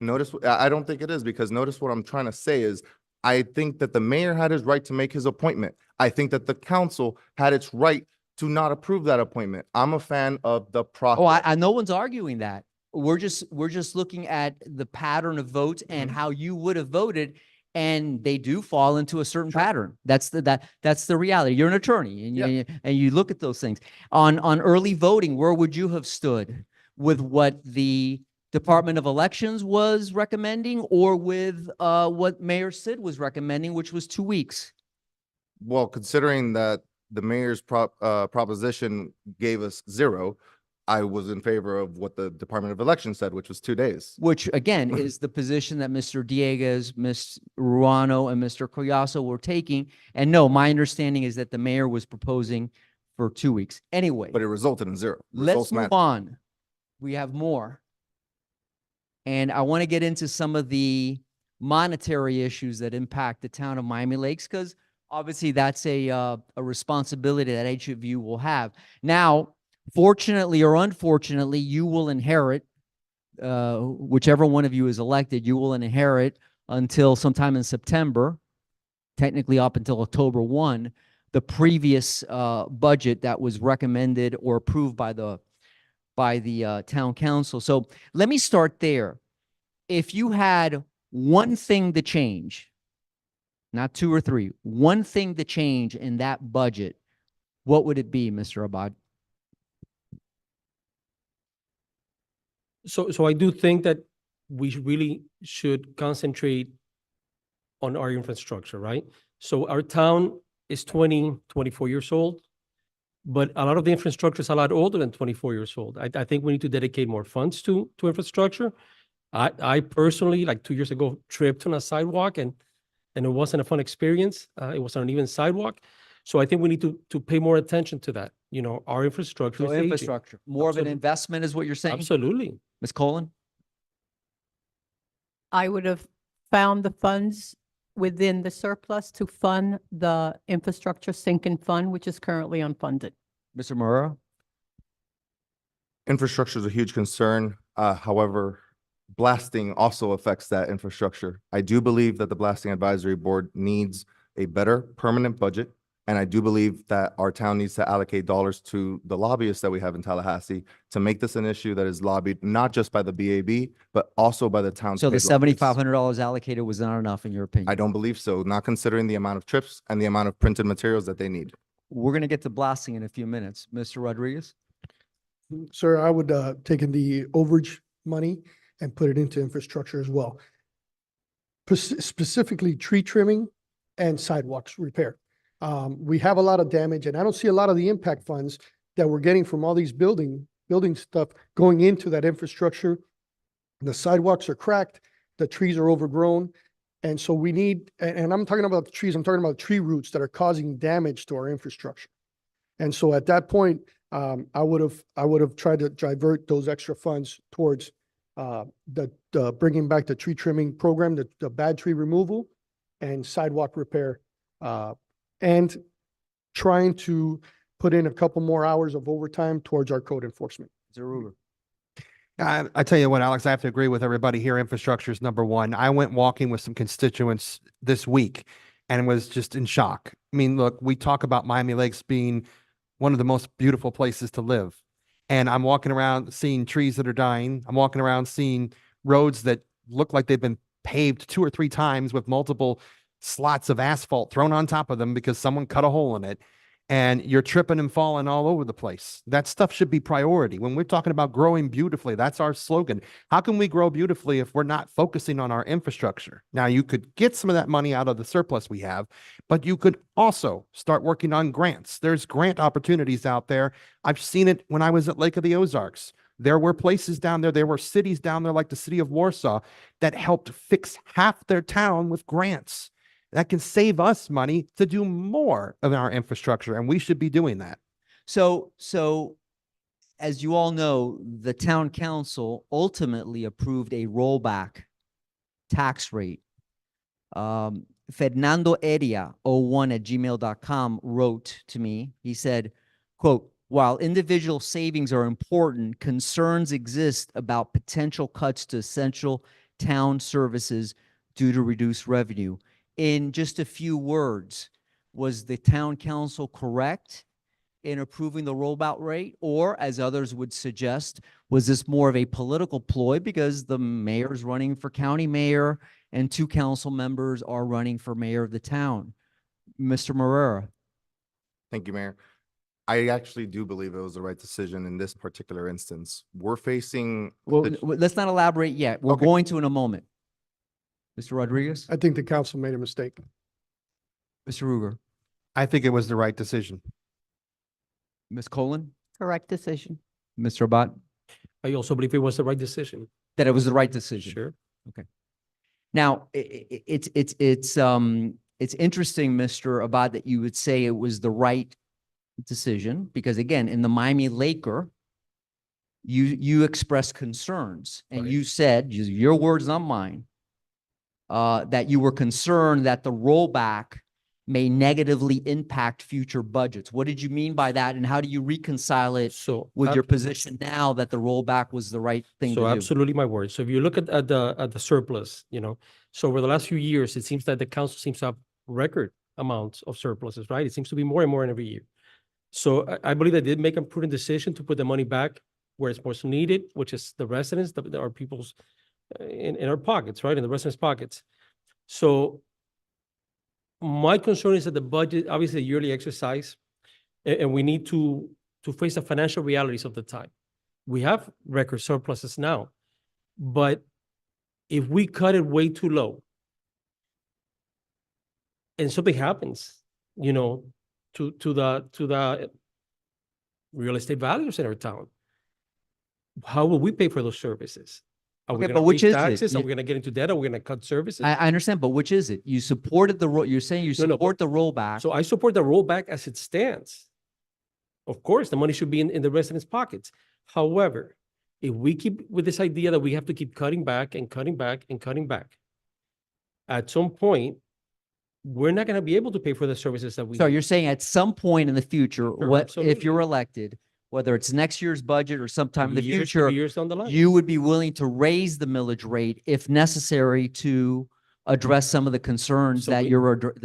Notice, I don't think it is, because notice what I'm trying to say is, I think that the mayor had his right to make his appointment. I think that the council had its right to not approve that appointment. I'm a fan of the process. Oh, I no one's arguing that. We're just looking at the pattern of votes and Mhm. how you would have voted, and they do fall into a certain pattern. That's the reality. You're an attorney, and you look at those things. On early voting, where would you have stood with what the Department of Elections was recommending, or with what Mayor Sid was recommending, which was 2 weeks? Well, considering that the mayor's proposition gave us 0, I was in favor of what the Department of Elections said, which was 2 days. Which again is the position that Mr. Dieguez, Ms. Ruano, and Mr. Collazo were taking. And no, my understanding is that the mayor was proposing for 2 weeks. Anyway, But it resulted in zero. let's Results move matter. on. We have more. And I want to get into some of the monetary issues that impact the town of Miami Lakes, because obviously that's a responsibility that each of you will have. Now, fortunately or unfortunately, you will inherit, whichever one of you is elected, you will inherit until sometime in September, technically up until October 1, the previous budget that was recommended or approved by the town council. So let me start there. If you had one thing to change, not two or three, one thing to change in that budget, what would it be, Mr. Abad? So I do think that we really should concentrate on our infrastructure, right? So our town is 24 years old, but a lot of the infrastructure is a lot older than 24 years old. I think we need to dedicate more funds to infrastructure. I personally, like 2 years ago, tripped on a sidewalk and it wasn't a fun experience. It was an uneven sidewalk. So I think we need to pay more attention to that. You know, our infrastructure So is aging. infrastructure, more of an Absolutely. investment is what you're saying? Absolutely. Ms. Colon? I would have found the funds within the surplus to fund the infrastructure sinking fund, which is currently unfunded. Mr. Morera? Infrastructure is a huge concern. However, blasting also affects that infrastructure. I do believe that the Blasting Advisory Board needs a better permanent budget. And I do believe that our town needs to allocate dollars to the lobbyists that we have in Tallahassee to make this an issue that is lobbied not just by the BAB, but also by the town's. So the paid lobbyists. $7,500 allocated was not enough in your opinion? I don't believe so, not considering the amount of trips and the amount of printed materials that they need. We're going to get to blasting in a few minutes. Mr. Rodriguez? Sir, I would take in the overage money and put it into infrastructure as well. Specifically tree trimming and sidewalks repair. We have a lot of damage and I don't see a lot of the impact funds that we're getting from all these building stuff going into that infrastructure. The sidewalks are cracked, the trees are overgrown. And so we need, and I'm talking about the trees, I'm talking about tree roots that are causing damage to our infrastructure. And so at that point, I would have tried to divert those extra funds towards the bringing back the tree trimming program, the bad tree removal and sidewalk repair, and trying to put in a couple more hours of overtime towards our code enforcement. Mr. Ruger? I tell you what, Alex, I have to agree with everybody here. Infrastructure is number one. I went walking with some constituents this week and was just in shock. I mean, look, we talk about Miami Lakes being one of the most beautiful places to live. And I'm walking around seeing trees that are dying. I'm walking around seeing roads that look like they've been paved 2 or 3 times with multiple slots of asphalt thrown on top of them because someone cut a hole in it. And you're tripping and falling all over the place. That stuff should be priority. When we're talking about growing beautifully, that's our slogan. How can we grow beautifully if we're not focusing on our infrastructure? Now, you could get some of that money out of the surplus we have, but you could also start working on grants. There's grant opportunities out there. I've seen it when I was at Lake of the Ozarks. There were places down there, there were cities down there like the city of Warsaw that helped fix half their town with grants. That can save us money to do more of our infrastructure, and we should be doing that. So as you all know, the town council ultimately approved a rollback tax rate. Fernando Eria 01@gmail.com wrote to me, he said, quote, "While individual savings are important, concerns exist about potential cuts to essential town services due to reduced revenue." In just a few words, was the town council correct in approving the rollback rate? Or, as others would suggest, was this more of a political ploy because the mayor's running for county mayor and 2 council members are running for mayor of the town? Mr. Morera? Thank you, Mayor. I actually do believe it was the right decision in this particular instance. We're facing. Well, the- let's not elaborate yet. We're Okay. going to in a moment. Mr. Rodriguez? I think the council made a mistake. Mr. Ruger? I think it was the right decision. Ms. Colon? Correct decision. Mr. Abad, I also believe it was the right decision. that it was the right decision? Sure. Now, it's interesting, Mr. Abad, that you would say it was the right decision, because again, in the Miami Laker, you expressed concerns and Right. you said, your words, not mine, that you were concerned that the rollback may negatively impact future budgets. What did you mean by that? And how do you reconcile it So. with your ab- position now that the rollback was the right thing So to do? absolutely my word. So if you look at the surplus, so over the last few years, it seems that the council seems to have record amounts of surpluses, right? It seems to be more and more in every year. So I believe they did make a prudent decision to put the money back where it's most needed, which is the residents, our people's in our pockets, right? In the residents' pockets. So my concern is that the budget, obviously a yearly exercise, and we need to face the financial realities of the time. We have record surpluses now, but if we cut it way too low and something happens, to the real estate values in our town, how will we pay for those services? Are we Okay, gonna but which raise is it? taxes? Are You- we gonna get into debt? Are we gonna cut services? I understand, but which is it? You supported you're saying you No, no, support the rollback. So I support the rollback as it stands. Of course, the money should be in the residents' pockets. However, if we keep with this idea that we have to keep cutting back and cutting back and cutting back, at some point, we're not gonna be able to pay for the services that we So need. you're saying at some point in the future, Sure, if absolutely. you're elected, whether it's next year's budget or sometime in the Years, future, years down the line. you would be willing to raise the millage rate if necessary to address some of the concerns So that we-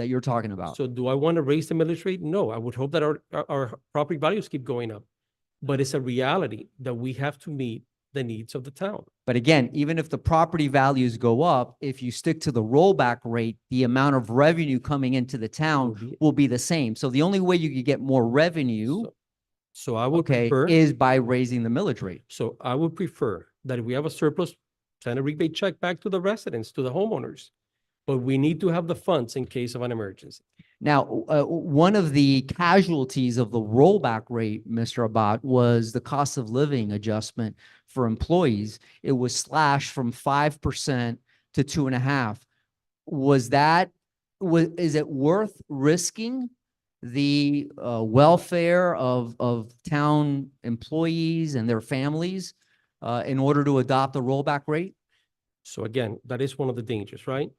you're talking about. So do I want to raise the millage rate? No, I would hope that our property values keep going up. But it's a reality that we have to meet the needs of the town. But again, even if the property values go up, if you stick to the rollback rate, the amount of revenue coming into the town will be the same. So the only way you could get more revenue, So I would okay, prefer, is by raising the millage rate. so I would prefer that if we have a surplus, send a rebate check back to the residents, to the homeowners. But we need to have the funds in case of an emergency. Now, one of the casualties of the rollback rate, Mr. Abad, was the cost of living adjustment for employees. It was slashed from 5% to 2.5%. Is it worth risking the welfare of town employees and their families in order to adopt a rollback rate? So again, that is one of the dangers, right?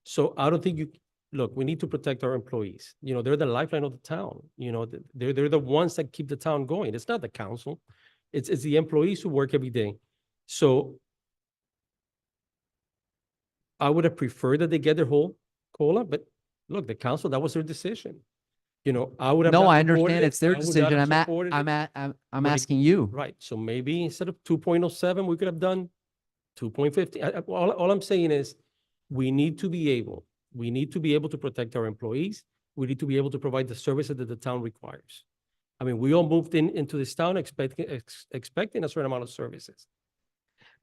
So I don't think look, we need to protect our employees. They're the lifeline of the town. They're the ones that keep the town going. It's not the council. It's the employees who work every day. So I would have preferred that they get their whole COLA, but look, the council, that was their decision. I would have. No, not I supported understand it. it's their I would not decision. have supported it. I'm But it- asking you. Right, so maybe instead of 2.07, we could have done 2.50. All I'm saying is, we need to be able to protect our employees. We need to be able to provide the services that the town requires. I mean, we all moved into this town expecting a certain amount of services.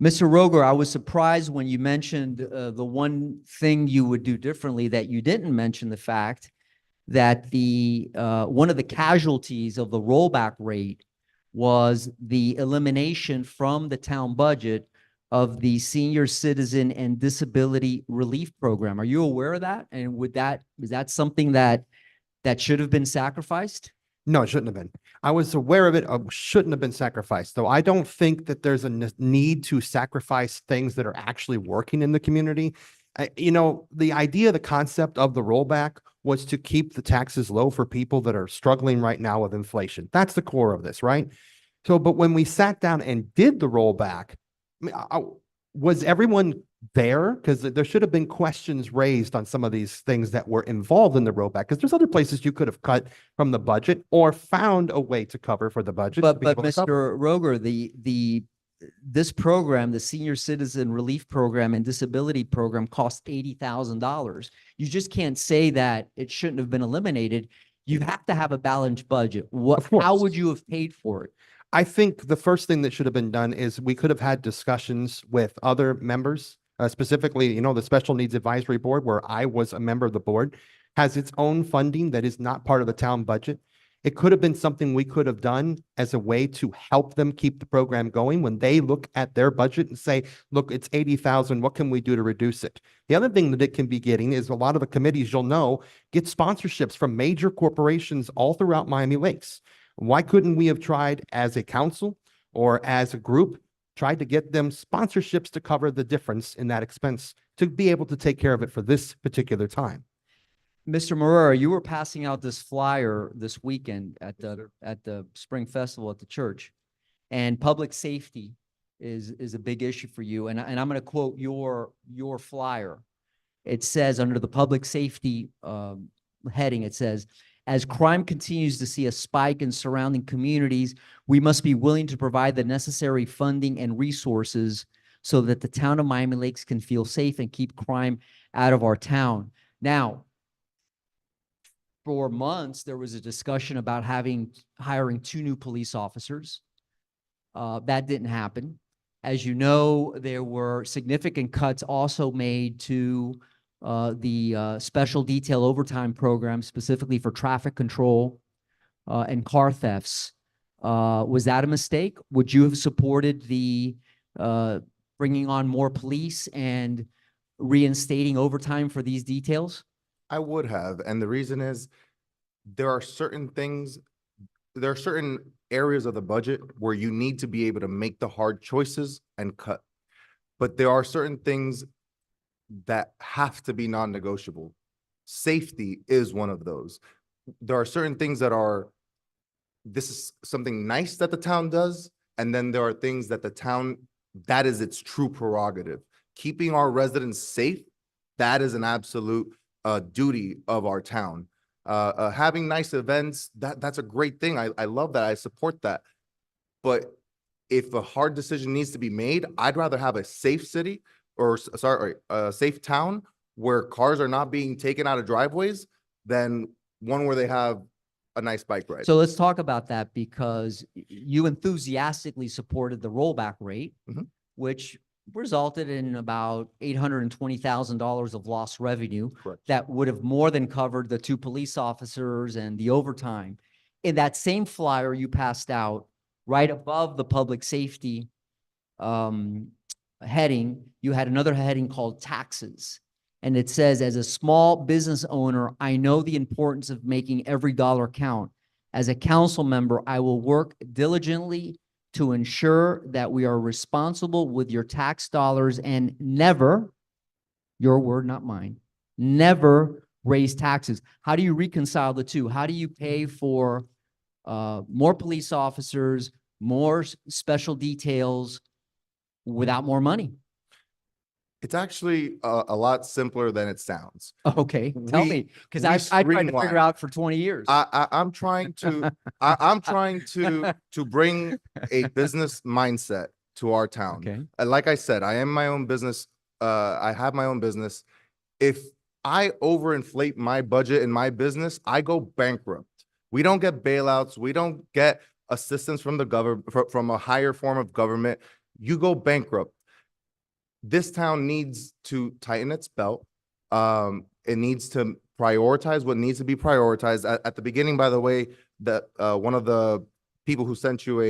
Mr. Rogger, I was surprised when you mentioned the one thing you would do differently, that you didn't mention the fact that one of the casualties of the rollback rate was the elimination from the town budget of the Senior Citizen and Disability Relief Program. Are you aware of that? And is that something that should have been sacrificed? No, it shouldn't have been. I was aware of it. Shouldn't have been sacrificed. Though I don't think that there's a need to sacrifice things that are actually working in the community. The idea, the concept of the rollback was to keep the taxes low for people that are struggling right now with inflation. That's the core of this, right? So, but when we sat down and did the rollback, was everyone there? Because there should have been questions raised on some of these things that were involved in the rollback. Because there's other places you could have cut from the budget or found a way to cover for the budget. to But be able to cover. Mr. Rogger, this program, the Senior Citizen Relief Program and Disability Program, cost $80,000. You just can't say that it shouldn't have been eliminated. You have to have a balanced budget. Of How course. would you have paid for it? I think the first thing that should have been done is we could have had discussions with other members, specifically, the Special Needs Advisory Board, where I was a member of the board, has its own funding that is not part of the town budget. It could have been something we could have done as a way to help them keep the program going when they look at their budget and say, look, it's 80,000. What can we do to reduce it? The other thing that it can be getting is a lot of the committees, you'll know, get sponsorships from major corporations all throughout Miami Lakes. Why couldn't we have tried as a council or as a group, tried to get them sponsorships to cover the difference in that expense to be able to take care of it for this particular time? Mr. Morera, you were passing out this flyer this weekend at the Spring Festival at the church, and public safety is a big issue for you. And I'm going to quote your flyer. It says under the public safety heading, it says, as crime continues to see a spike in surrounding communities, we must be willing to provide the necessary funding and resources so that the town of Miami Lakes can feel safe and keep crime out of our town. Now, for months, there was a discussion about hiring 2 new police officers. That didn't happen. As you know, there were significant cuts also made to the special detail overtime program, specifically for traffic control and car thefts. Was that a mistake? Would you have supported the bringing on more police and reinstating overtime for these details? I would have, and the reason is there are certain areas of the budget where you need to be able to make the hard choices and cut. But there are certain things that have to be non-negotiable. Safety is one of those. There are certain things this is something nice that the town does, and then there are things that the town, that is its true prerogative. Keeping our residents safe, that is an absolute duty of our town. Having nice events, that's a great thing. I love that. I support that. But if a hard decision needs to be made, I'd rather have a safe city a safe town where cars are not being taken out of driveways than one where they have a nice bike ride. So let's talk about that, because you enthusiastically supported the rollback rate, which resulted in about $820,000 of lost revenue. Correct. That would have more than covered the 2 police officers and the overtime. In that same flyer you passed out, right above the public safety heading, you had another heading called taxes. And it says, as a small business owner, I know the importance of making every dollar count. As a council member, I will work diligently to ensure that we are responsible with your tax dollars and never, your word, not mine, never raise taxes. How do you reconcile the two? How do you pay for more police officers, more special details without more money? It's actually a lot simpler than it sounds. Okay, tell me, because I tried to figure streamline. out for 20 years. I'm trying to I'm trying to bring a business mindset to our town. Okay. Like I said, I am my own business. I have my own business. If I overinflate my budget in my business, I go bankrupt. We don't get bailouts. We don't get assistance from the government, from a higher form of government. You go bankrupt. This town needs to tighten its belt. It needs to prioritize what needs to be prioritized. At the beginning, by the way, that one of the people who sent you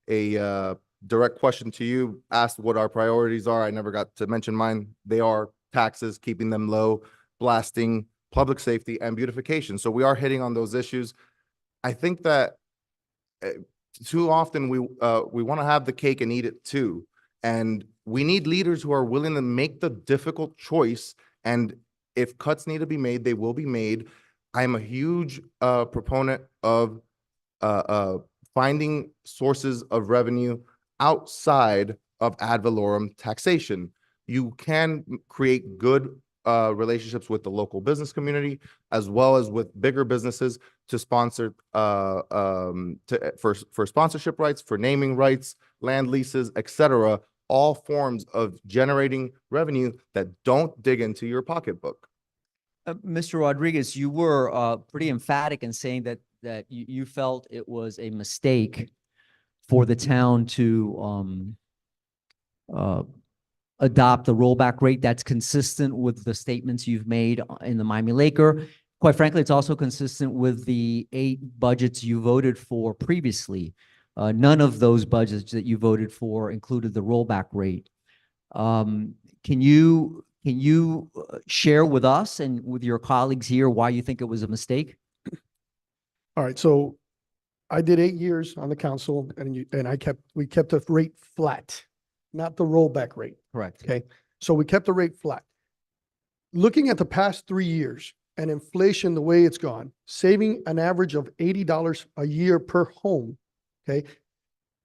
a direct question to you asked what our priorities are. I never got to mention mine. They are taxes, keeping them low, blasting, public safety, and beautification. So we are hitting on those issues. I think that too often we want to have the cake and eat it too. And we need leaders who are willing to make the difficult choice. And if cuts need to be made, they will be made. I'm a huge proponent of finding sources of revenue outside of ad valorem taxation. You can create good relationships with the local business community as well as with bigger businesses to sponsor for sponsorship rights, for naming rights, land leases, etc. All forms of generating revenue that don't dig into your pocketbook. Mr. Rodriguez, you were pretty emphatic in saying that you felt it was a mistake for the town to adopt the rollback rate. That's consistent with the statements you've made in the Miami Laker. Quite frankly, it's also consistent with the 8 budgets you voted for previously. None of those budgets that you voted for included the rollback rate. Can you share with us and with your colleagues here why you think it was a mistake? All right, so I did 8 years on the council and we kept the rate flat, not the rollback rate. Correct. Okay, so we kept the rate flat. Looking at the past 3 years and inflation, the way it's gone, saving an average of $80 a year per home, okay?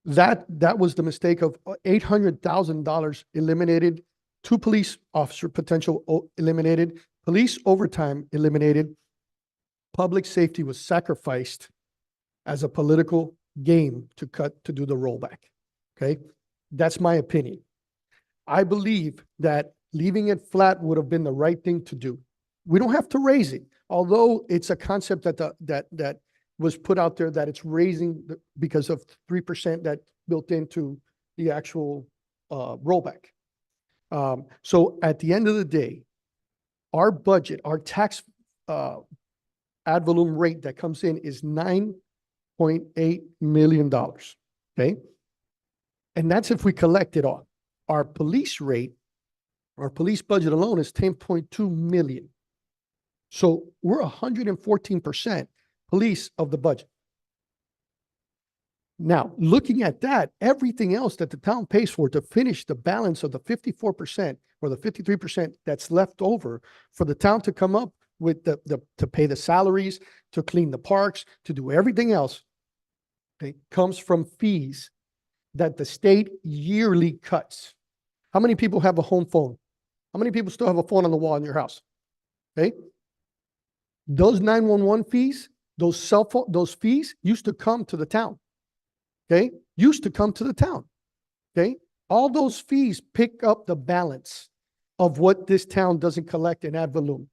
That was the mistake of $800,000 eliminated, 2 police officer potential eliminated, police overtime eliminated, public safety was sacrificed as a political game to do the rollback, okay? That's my opinion. I believe that leaving it flat would have been the right thing to do. We don't have to raise it, although it's a concept that was put out there that it's raising because of 3% that built into the actual rollback. So at the end of the day, our budget, our tax ad valorem rate that comes in is $9.8 million, okay? And that's if we collect it all. Our police rate, our police budget alone is 10.2 million. So we're 114% police of the budget. Now, looking at that, everything else that the town pays for to finish the balance of the 54% or the 53% that's left over for the town to come up with to pay the salaries, to clean the parks, to do everything else, okay, comes from fees that the state yearly cuts. How many people have a home phone? How many people still have a phone on the wall in your house? Okay. Those 911 fees, those cell phone, those fees used to come to the town. Okay. Used to come to the town. Okay. All those fees pick up the balance of what this town doesn't collect in ad valorem.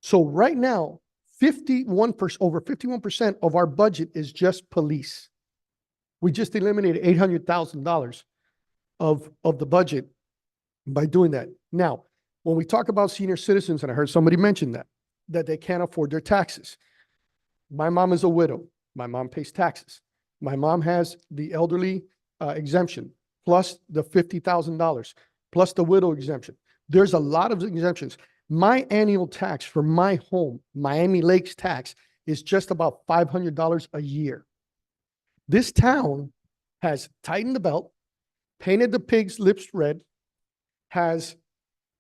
So right now, 51%, over 51% of our budget is just police. We just eliminated $800,000 of the budget by doing that. Now, when we talk about senior citizens, and I heard somebody mention that they can't afford their taxes. My mom is a widow. My mom pays taxes. My mom has the elderly exemption, plus the $50,000, plus the widow exemption. There's a lot of exemptions. My annual tax for my home, Miami Lakes tax, is just about $500 a year. This town has tightened the belt, painted the pig's lips red, has,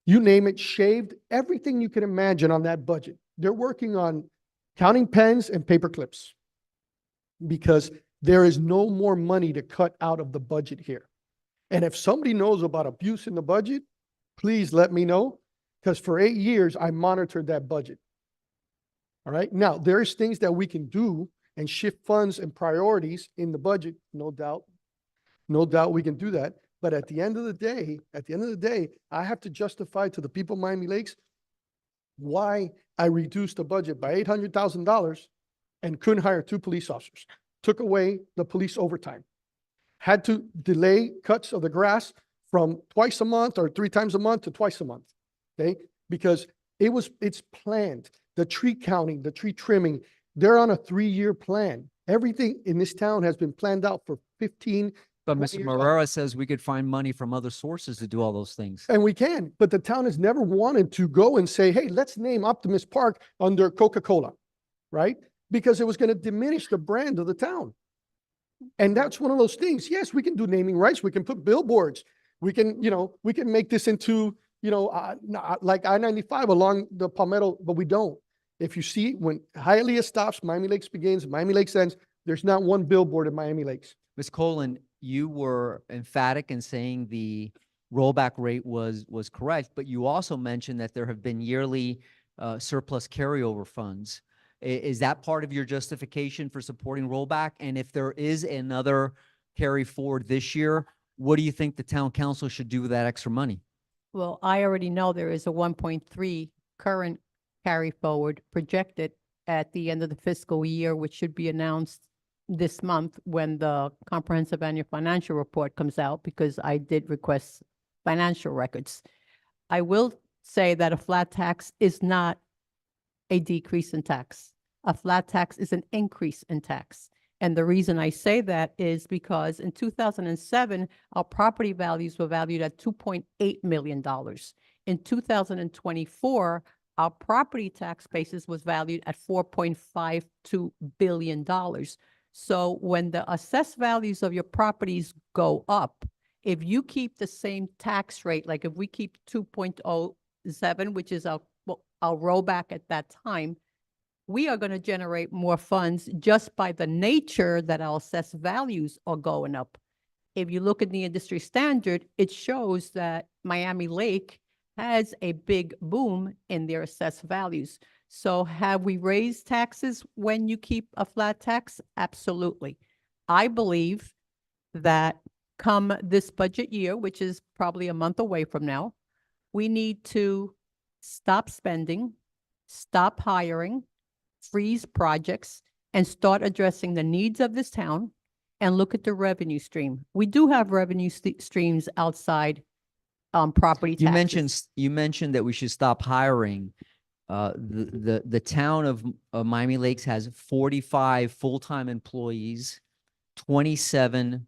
you name it, shaved everything you can imagine on that budget. They're working on counting pens and paper clips because there is no more money to cut out of the budget here. And if somebody knows about abuse in the budget, please let me know, because for 8 years, I monitored that budget. All right. Now, there's things that we can do and shift funds and priorities in the budget, no doubt. No doubt we can do that. But at the end of the day, I have to justify to the people of Miami Lakes why I reduced the budget by $800,000 and couldn't hire 2 police officers. Took away the police overtime. Had to delay cuts of the grass from twice a month or 3 times a month to twice a month. Okay, because it's planned. The tree counting, the tree trimming, they're on a 3-year plan. Everything in this town has been planned out for 15. But 20 Mr. years. Morera says we could find money from other sources to do all those things. And we can, but the town has never wanted to go and say, hey, let's name Optimist Park under Coca-Cola, right? Because it was going to diminish the brand of the town. And that's one of those things. Yes, we can do naming rights. We can put billboards. We can, we can make this into, like I-95 along the Palmetto, but we don't. If you see, when Hialeah stops, Miami Lakes begins, Miami Lakes ends, there's not one billboard in Miami Lakes. Ms. Colon, you were emphatic in saying the rollback rate was correct, but you also mentioned that there have been yearly surplus carryover funds. Is that part of your justification for supporting rollback? And if there is another carry forward this year, what do you think the town council should do with that extra money? Well, I already know there is a 1.3 current carry forward projected at the end of the fiscal year, which should be announced this month when the comprehensive annual financial report comes out, because I did request financial records. I will say that a flat tax is not a decrease in tax. A flat tax is an increase in tax. And the reason I say that is because in 2007, our property values were valued at $2.8 million. In 2024, our property tax basis was valued at $4.52 billion. So when the assessed values of your properties go up, if you keep the same tax rate, like if we keep 2.07, which is our rollback at that time, we are going to generate more funds just by the nature that our assessed values are going up. If you look at the industry standard, it shows that Miami Lake has a big boom in their assessed values. So have we raised taxes when you keep a flat tax? Absolutely. I believe that come this budget year, which is probably a month away from now, we need to stop spending, stop hiring, freeze projects, and start addressing the needs of this town and look at the revenue stream. We do have revenue streams outside property taxes. You mentioned that we should stop hiring. The town of Miami Lakes has 45 full-time employees, 27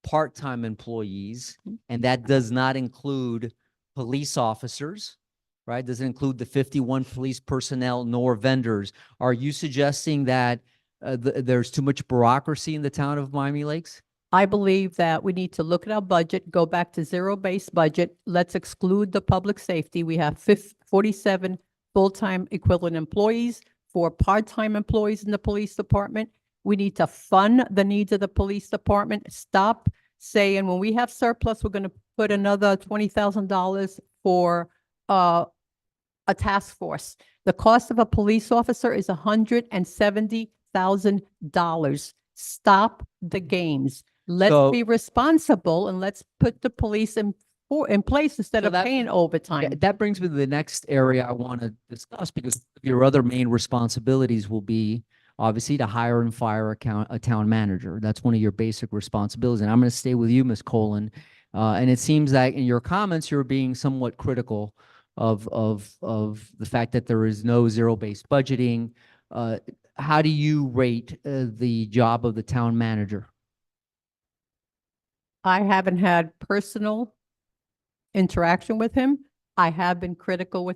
part-time employees, and that does not include police officers, right? Doesn't include the 51 police personnel nor vendors. Are you suggesting that there's too much bureaucracy in the town of Miami Lakes? I believe that we need to look at our budget, go back to zero-based budget. Let's exclude the public safety. We have 47 full-time equivalent employees, 4 part-time employees in the police department. We need to fund the needs of the police department. Stop saying when we have surplus, we're going to put another $20,000 for a task force. The cost of a police officer is $170,000. Stop the games. Let's So- be responsible and let's put the police in place instead So of that- paying overtime. That brings me to the next area I want to discuss, because your other main responsibilities will be obviously to hire and fire a town manager. That's one of your basic responsibilities. And I'm going to stay with you, Ms. Colon. And it seems that in your comments, you're being somewhat critical of the fact that there is no zero-based budgeting. How do you rate the job of the town manager? I haven't had personal interaction with him. I have been critical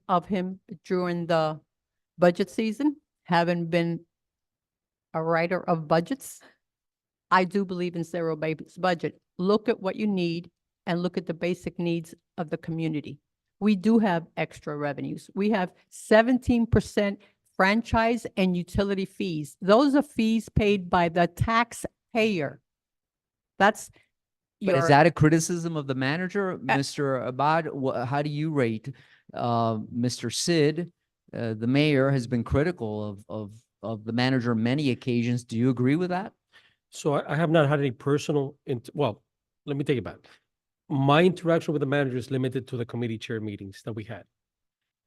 of him during the budget season, haven't been a writer of budgets. I do believe in zero-based budget. Look at what you need and look at the basic needs of the community. We do have extra revenues. We have 17% franchise and utility fees. Those are fees paid by the taxpayer. That's But is your, that a criticism of the manager, Mr. Abad? How do you rate Mr. Sid? The mayor has been critical of the manager on many occasions. Do you agree with that? So I have not had any personal, well, let me take it back. My interaction with the manager is limited to the committee chair meetings that we had.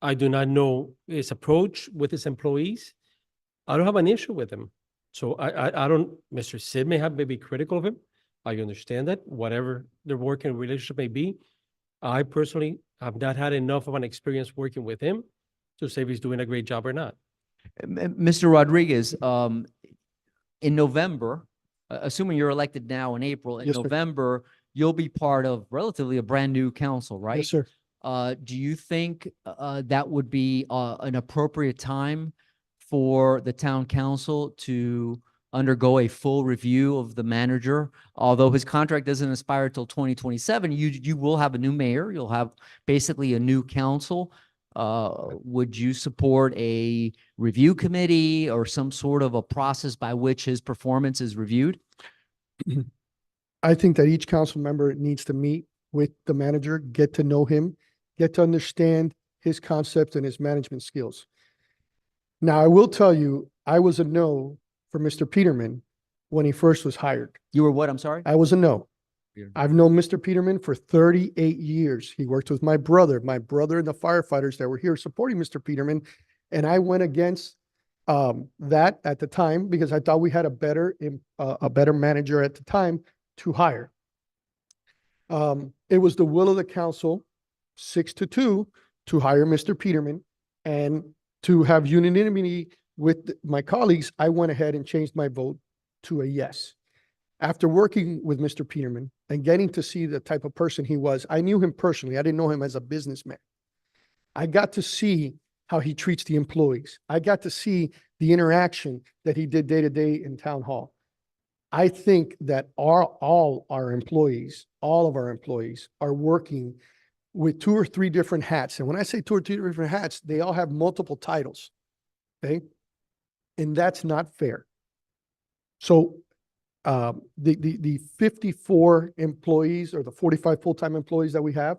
I do not know his approach with his employees. I don't have an issue with him. So I don't, Mr. Sid may be critical of him. I understand that, whatever their working relationship may be. I personally have not had enough of an experience working with him to say if he's doing a great job or not. Mr. Rodriguez, in November, assuming you're elected now in April, in Yes, sir. November, you'll be part of relatively a brand new council, right? Yes, sir. Do you think that would be an appropriate time for the town council to undergo a full review of the manager? Although his contract doesn't expire till 2027, you will have a new mayor, you'll have basically a new council. Would you support a review committee or some sort of a process by which his performance is reviewed? I think that each council member needs to meet with the manager, get to know him, get to understand his concepts and his management skills. Now, I will tell you, I was a no for Mr. Peterman when he first was hired. You were what? I'm sorry? I was a no. Peterman. I've known Mr. Peterman for 38 years. He worked with my brother and the firefighters that were here supporting Mr. Peterman. And I went against that at the time because I thought we had a better manager at the time to hire. It was the will of the council, 6-2, to hire Mr. Peterman. And to have unanimity with my colleagues, I went ahead and changed my vote to a yes. After working with Mr. Peterman and getting to see the type of person he was, I knew him personally. I didn't know him as a businessman. I got to see how he treats the employees. I got to see the interaction that he did day to day in town hall. I think that all of our employees are working with 2 or 3 different hats. And when I say 2 or 3 different hats, they all have multiple titles. Okay. And that's not fair. So the 54 employees or the 45 full-time employees that we have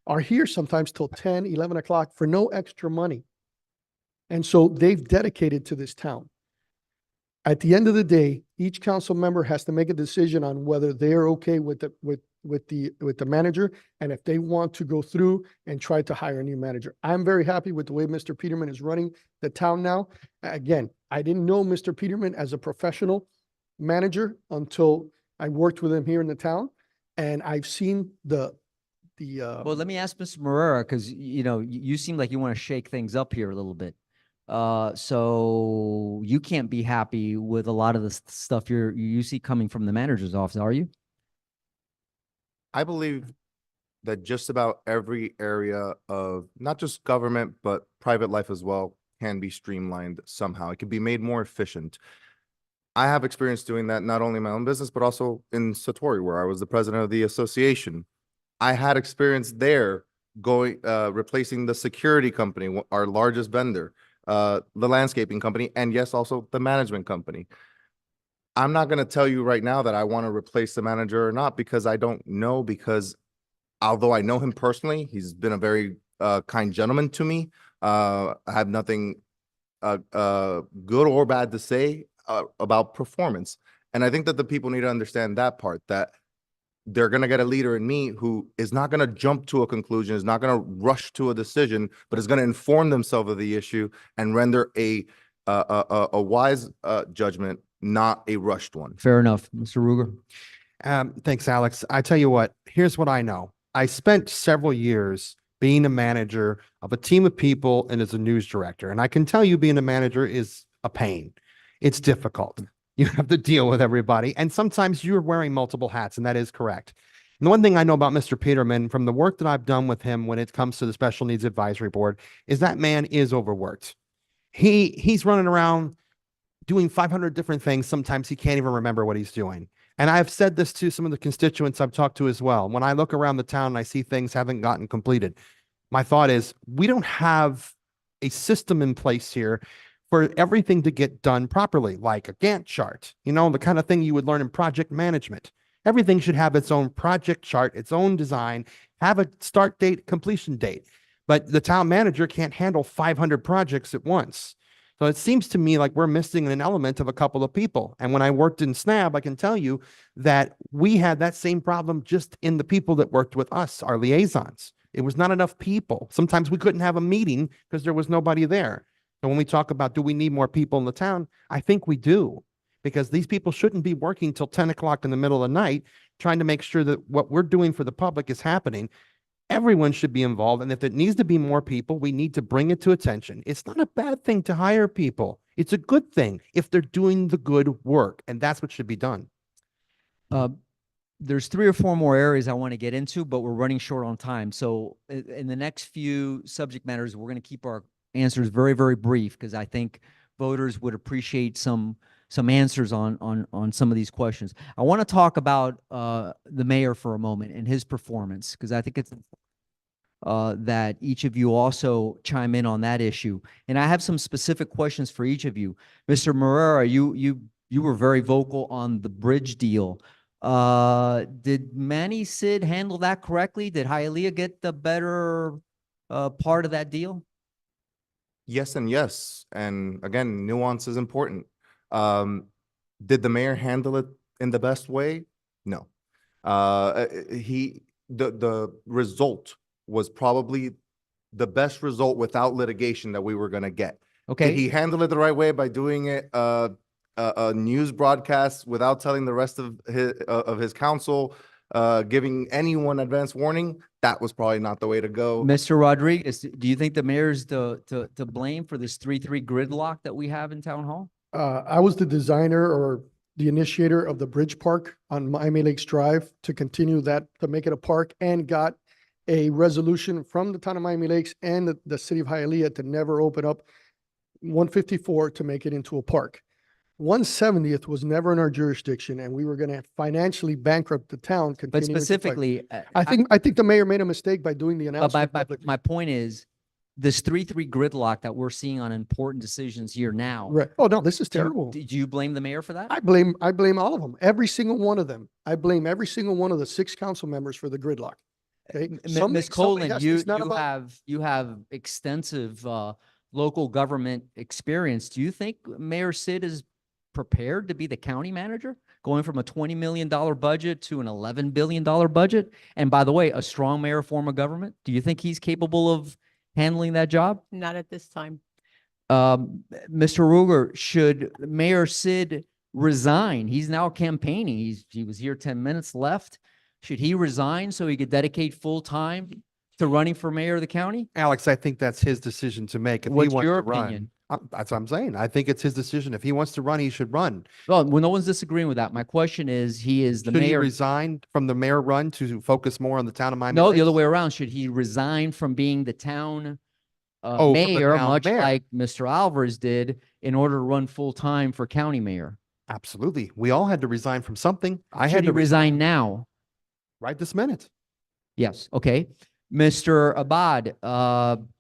are here sometimes till 10, 11 o'clock for no extra money. And so they've dedicated to this town. At the end of the day, each council member has to make a decision on whether they're okay with the manager and if they want to go through and try to hire a new manager. I'm very happy with the way Mr. Peterman is running the town now. Again, I didn't know Mr. Peterman as a professional manager until I worked with him here in the town, and I've seen Well, let me ask Mr. Morera, because, you know, you seem like you want to shake things up here a little bit. So you can't be happy with a lot of the stuff you see coming from the manager's office, are you? I believe that just about every area of not just government, but private life as well can be streamlined somehow. It can be made more efficient. I have experience doing that, not only in my own business, but also in Satori, where I was the president of the association. I had experience there replacing the security company, our largest vendor, the landscaping company, and yes, also the management company. I'm not going to tell you right now that I want to replace the manager or not, because I don't know, because although I know him personally, he's been a very kind gentleman to me. I have nothing good or bad to say about performance. And I think that the people need to understand that part, that they're going to get a leader in me who is not going to jump to a conclusion, is not going to rush to a decision, but is going to inform themselves of the issue and render a wise judgment, not a rushed one. Fair enough. Mr. Rogger? Thanks, Alex. I tell you what, here's what I know. I spent several years being a manager of a team of people and as a news director. And I can tell you being a manager is a pain. It's difficult. You have to deal with everybody. And sometimes you're wearing multiple hats, and that is correct. And the one thing I know about Mr. Peterman from the work that I've done with him when it comes to the Special Needs Advisory Board is that man is overworked. He's running around doing 500 different things. Sometimes he can't even remember what he's doing. And I've said this to some of the constituents I've talked to as well. When I look around the town and I see things haven't gotten completed, my thought is we don't have a system in place here for everything to get done properly, like a Gantt chart, you know, the kind of thing you would learn in project management. Everything should have its own project chart, its own design, have a start date, completion date. But the town manager can't handle 500 projects at once. So it seems to me like we're missing an element of a couple of people. And when I worked in SNAB, I can tell you that we had that same problem just in the people that worked with us, our liaisons. It was not enough people. Sometimes we couldn't have a meeting because there was nobody there. So when we talk about, do we need more people in the town? I think we do, because these people shouldn't be working till 10 o'clock in the middle of the night, trying to make sure that what we're doing for the public is happening. Everyone should be involved. And if it needs to be more people, we need to bring it to attention. It's not a bad thing to hire people. It's a good thing if they're doing the good work. And that's what should be done. There's 3 or 4 more areas I want to get into, but we're running short on time. So in the next few subject matters, we're going to keep our answers very, very brief, because I think voters would appreciate some answers on some of these questions. I want to talk about the mayor for a moment and his performance, because I think it's that each of you also chime in on that issue. And I have some specific questions for each of you. Mr. Morera, you were very vocal on the bridge deal. Did Manny Sid handle that correctly? Did Hialeah get the better part of that deal? Yes and yes. And again, nuance is important. Did the mayor handle it in the best way? No. The result was probably the best result without litigation that we were going to get. Okay. Did he handle it the right way by doing it a news broadcast without telling the rest of his council? giving anyone advance warning, that was probably not the way to go. Mr. Rodriguez, do you think the mayor's to blame for this 3-3 gridlock that we have in town hall? I was the designer or the initiator of the Bridge Park on Miami Lakes Drive to continue that, to make it a park, and got a resolution from the town of Miami Lakes and the city of Hialeah to never open up 154 to make it into a park. 170th was never in our jurisdiction, and we were going to financially bankrupt the town. But continuing to fight. specifically, I think the mayor made a mistake by doing the but announcement. publicly. my point is, this 3-3 gridlock that we're seeing on important decisions here now. Right. Oh, no, this is do you- terrible. Do you blame the mayor for that? I blame all of them, every single one of them. I blame every single one of the 6 council members for the gridlock. Okay. Ms. Colon, yes, you it's not about- you have extensive local government experience. Do you think Mayor Sid is prepared to be the county manager, going from a $20 million budget to an $11 billion budget? And by the way, a strong mayor form of government. Do you think he's capable of handling that job? Not at this time. Mr. Rogger, should Mayor Sid resign? He's now campaigning. He was here 10 minutes left. Should he resign so he could dedicate full time to running for mayor of the county? Alex, I think that's his decision to make. If he What's wants your to run, opinion? that's what I'm saying. I think it's his decision. If he wants to run, he should run. Well, no one's disagreeing with that. My question is, he is the Should he mayor. resign from the mayor run to focus more on the town of Miami? No, the other Lakes? way around. Should he resign from being the town Oh, from the mayor, town much mayor. like Mr. Alvarez did, in order to run full time for county mayor? Absolutely. We all had to resign from something. I Should had he to resign now? right this minute. Yes, okay. Mr. Abad,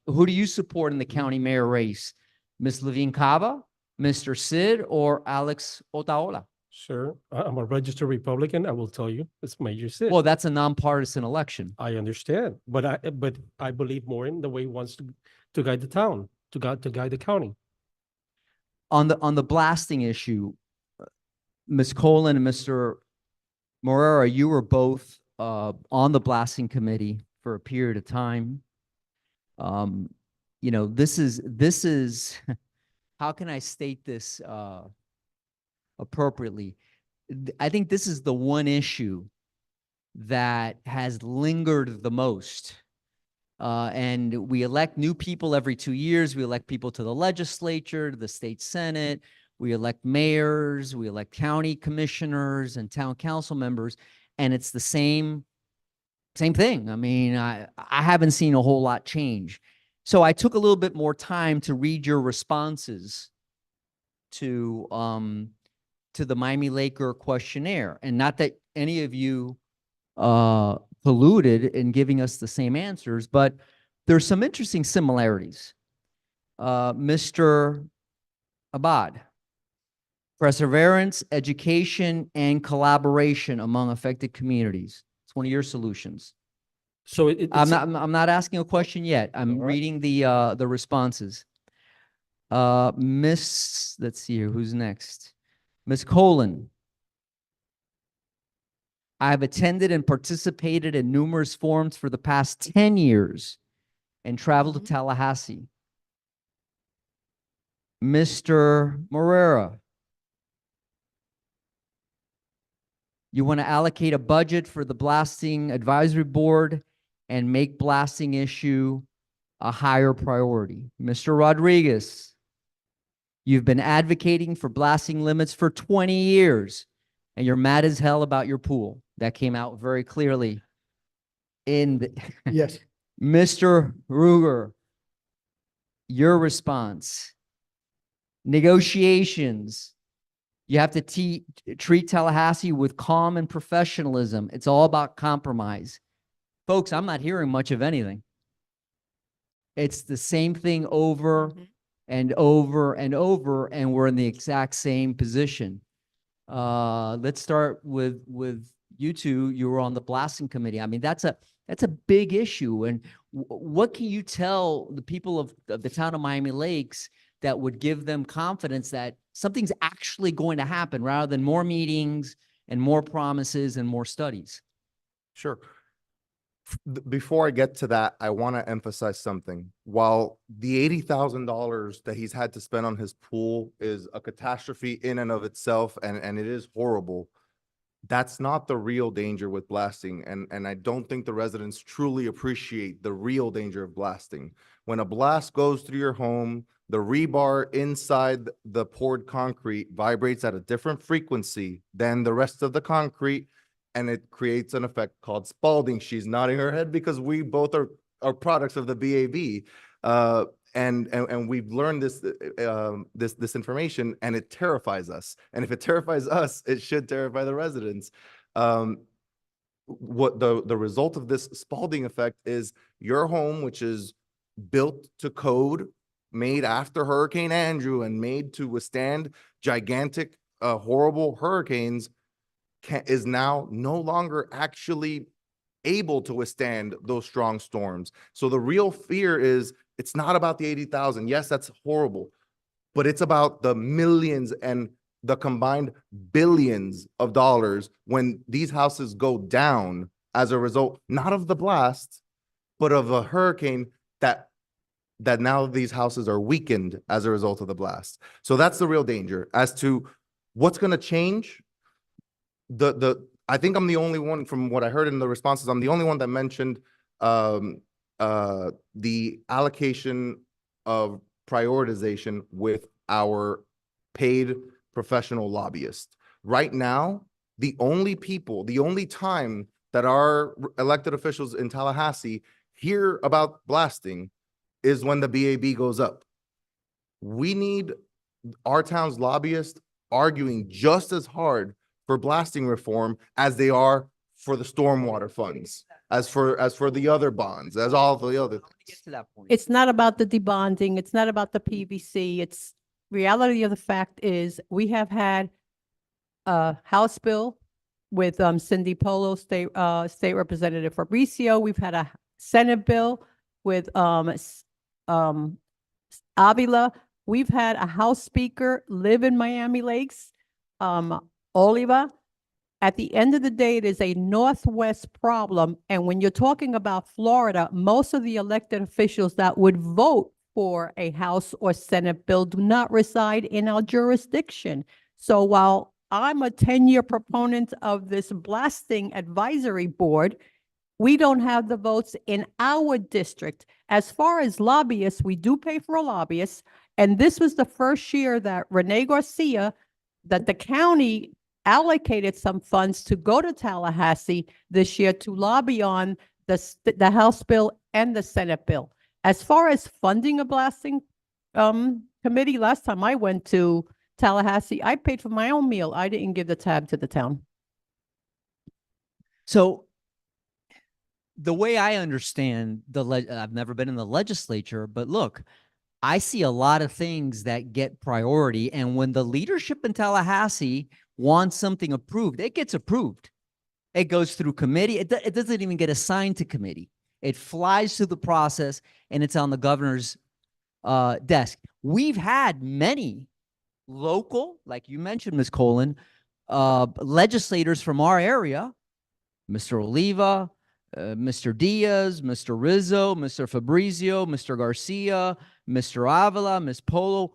who do you support in the county mayor race? Ms. Levine Cava, Mr. Sid, or Alex Otaola? Sure, I'm a registered Republican. I will tell you, it's Mayor Sid. Well, that's a nonpartisan election. I understand, but I believe more in the way he wants to guide the town, to guide the county. On the blasting issue, Ms. Colon and Mr. Morera, you were both on the blasting committee for a period of time. You know, this is how can I state this appropriately? I think this is the one issue that has lingered the most. And we elect new people every 2 years. We elect people to the legislature, to the state senate. We elect mayors, we elect county commissioners and town council members, and it's the same thing. I mean, I haven't seen a whole lot change. So I took a little bit more time to read your responses to the Miami Laker questionnaire, and not that any of you colluded in giving us the same answers, but there's some interesting similarities. Mr. Abad, perseverance, education, and collaboration among affected communities. It's one of your solutions. So I'm not asking a question yet. I'm All right. reading the responses. Let's see here, who's next? Ms. Colon. I've attended and participated in numerous forums for the past 10 years and traveled to Tallahassee. Mr. Morera. You want to allocate a budget for the blasting advisory board and make blasting issue a higher priority. Mr. Rodriguez, you've been advocating for blasting limits for 20 years, and you're mad as hell about your pool. That came out very clearly in the Yes. Mr. Rogger, your response. Negotiations. You have to treat Tallahassee with calm and professionalism. It's all about compromise. Folks, I'm not hearing much of anything. It's the same thing over and over and over, and we're in the exact same position. Let's start with you two. You were on the blasting committee. I mean, that's a big issue. And what can you tell the people of the town of Miami Lakes that would give them confidence that something's actually going to happen rather than more meetings and more promises and more studies? Sure. Before I get to that, I want to emphasize something. While the $80,000 that he's had to spend on his pool is a catastrophe in and of itself, and it is horrible, That's not the real danger with blasting. And I don't think the residents truly appreciate the real danger of blasting. When a blast goes through your home, the rebar inside the poured concrete vibrates at a different frequency than the rest of the concrete, and it creates an effect called spalling. She's nodding her head because we both are products of the BAB. And we've learned this information, and it terrifies us. And if it terrifies us, it should terrify the residents. What the result of this spalling effect is your home, which is built to code, made after Hurricane Andrew and made to withstand gigantic, horrible hurricanes, is now no longer actually able to withstand those strong storms. So the real fear is, it's not about the 80,000. Yes, that's horrible, but it's about the millions and the combined billions of dollars when these houses go down as a result, not of the blast, but of a hurricane that now these houses are weakened as a result of the blast. So that's the real danger. As to what's going to change, I think I'm the only one, from what I heard in the responses, I'm the only one that mentioned the allocation of prioritization with our paid professional lobbyists. Right now, the only time that our elected officials in Tallahassee hear about blasting is when the BAB goes up. We need our town's lobbyists arguing just as hard for blasting reform as they are for the stormwater funds, as for the other bonds, as all the other Get to that point. It's not about the debonding. It's not about the PVC. It's reality of the fact is we have had a House bill with Cindy Polo, State Representative Fabricio. We've had a Senate bill with Avila. We've had a House Speaker live in Miami Lakes, Oliva. At the end of the day, it is a Northwest problem. And when you're talking about Florida, most of the elected officials that would vote for a House or Senate bill do not reside in our jurisdiction. So while I'm a 10-year proponent of this blasting advisory board, we don't have the votes in our district. As far as lobbyists, we do pay for a lobbyist. And this was the first year that Rene Garcia, that the county allocated some funds to go to Tallahassee this year to lobby on the House bill and the Senate bill. As far as funding a blasting committee, last time I went to Tallahassee, I paid for my own meal. I didn't give the tab to the town. So the way I understand I've never been in the legislature, but look, I see a lot of things that get priority. And when the leadership in Tallahassee wants something approved, it gets approved. It goes through committee. It doesn't even get assigned to committee. It flies through the process and it's on the governor's desk. We've had many local, like you mentioned, Ms. Colon, legislators from our area, Mr. Oliva, Mr. Diaz, Mr. Rizzo, Mr. Fabrizio, Mr. Garcia, Mr. Avila, Ms. Polo.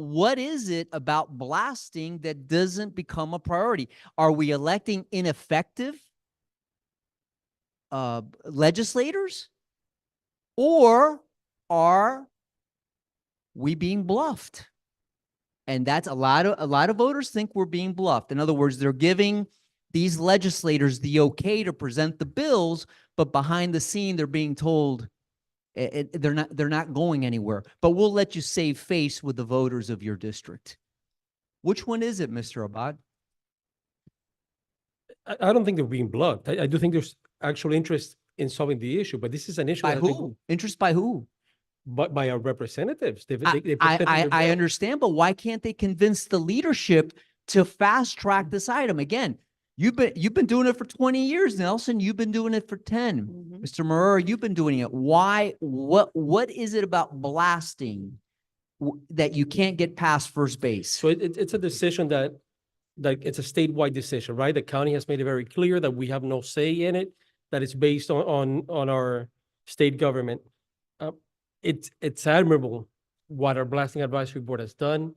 What is it about blasting that doesn't become a priority? Are we electing ineffective legislators, or are we being bluffed? And that's a lot of voters think we're being bluffed. In other words, they're giving these legislators the okay to present the bills, but behind the scene, they're being told they're not going anywhere. But we'll let you save face with the voters of your district. Which one is it, Mr. Abad? I don't think they're being bluffed. I do think there's actual interest in solving the issue, but this is an issue By that they- who? Interest by who? but by our representatives. They I presented their bill. understand, but why can't they convince the leadership to fast track this item? Again, you've been doing it for 20 years, Nelson. You've been doing it for 10. Mhm. Mr. Morera, you've been doing it. Why? What is it about blasting that you can't get past first base? So it's a decision that it's a statewide decision, right? The county has made it very clear that we have no say in it, that it's based on our state government. It's admirable what our blasting advisory board has done.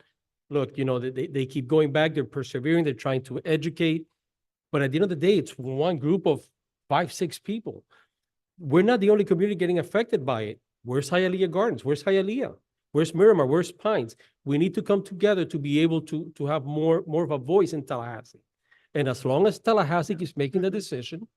look, they keep going back, they're persevering, they're trying to educate. But at the end of the day, it's one group of 5, 6 people. We're not the only community getting affected by it. Where's Hialeah Gardens? Where's Hialeah? Where's Miramar? Where's Pines? We need to come together to be able to have more of a voice in Tallahassee. And as long as Tallahassee keeps making the decision,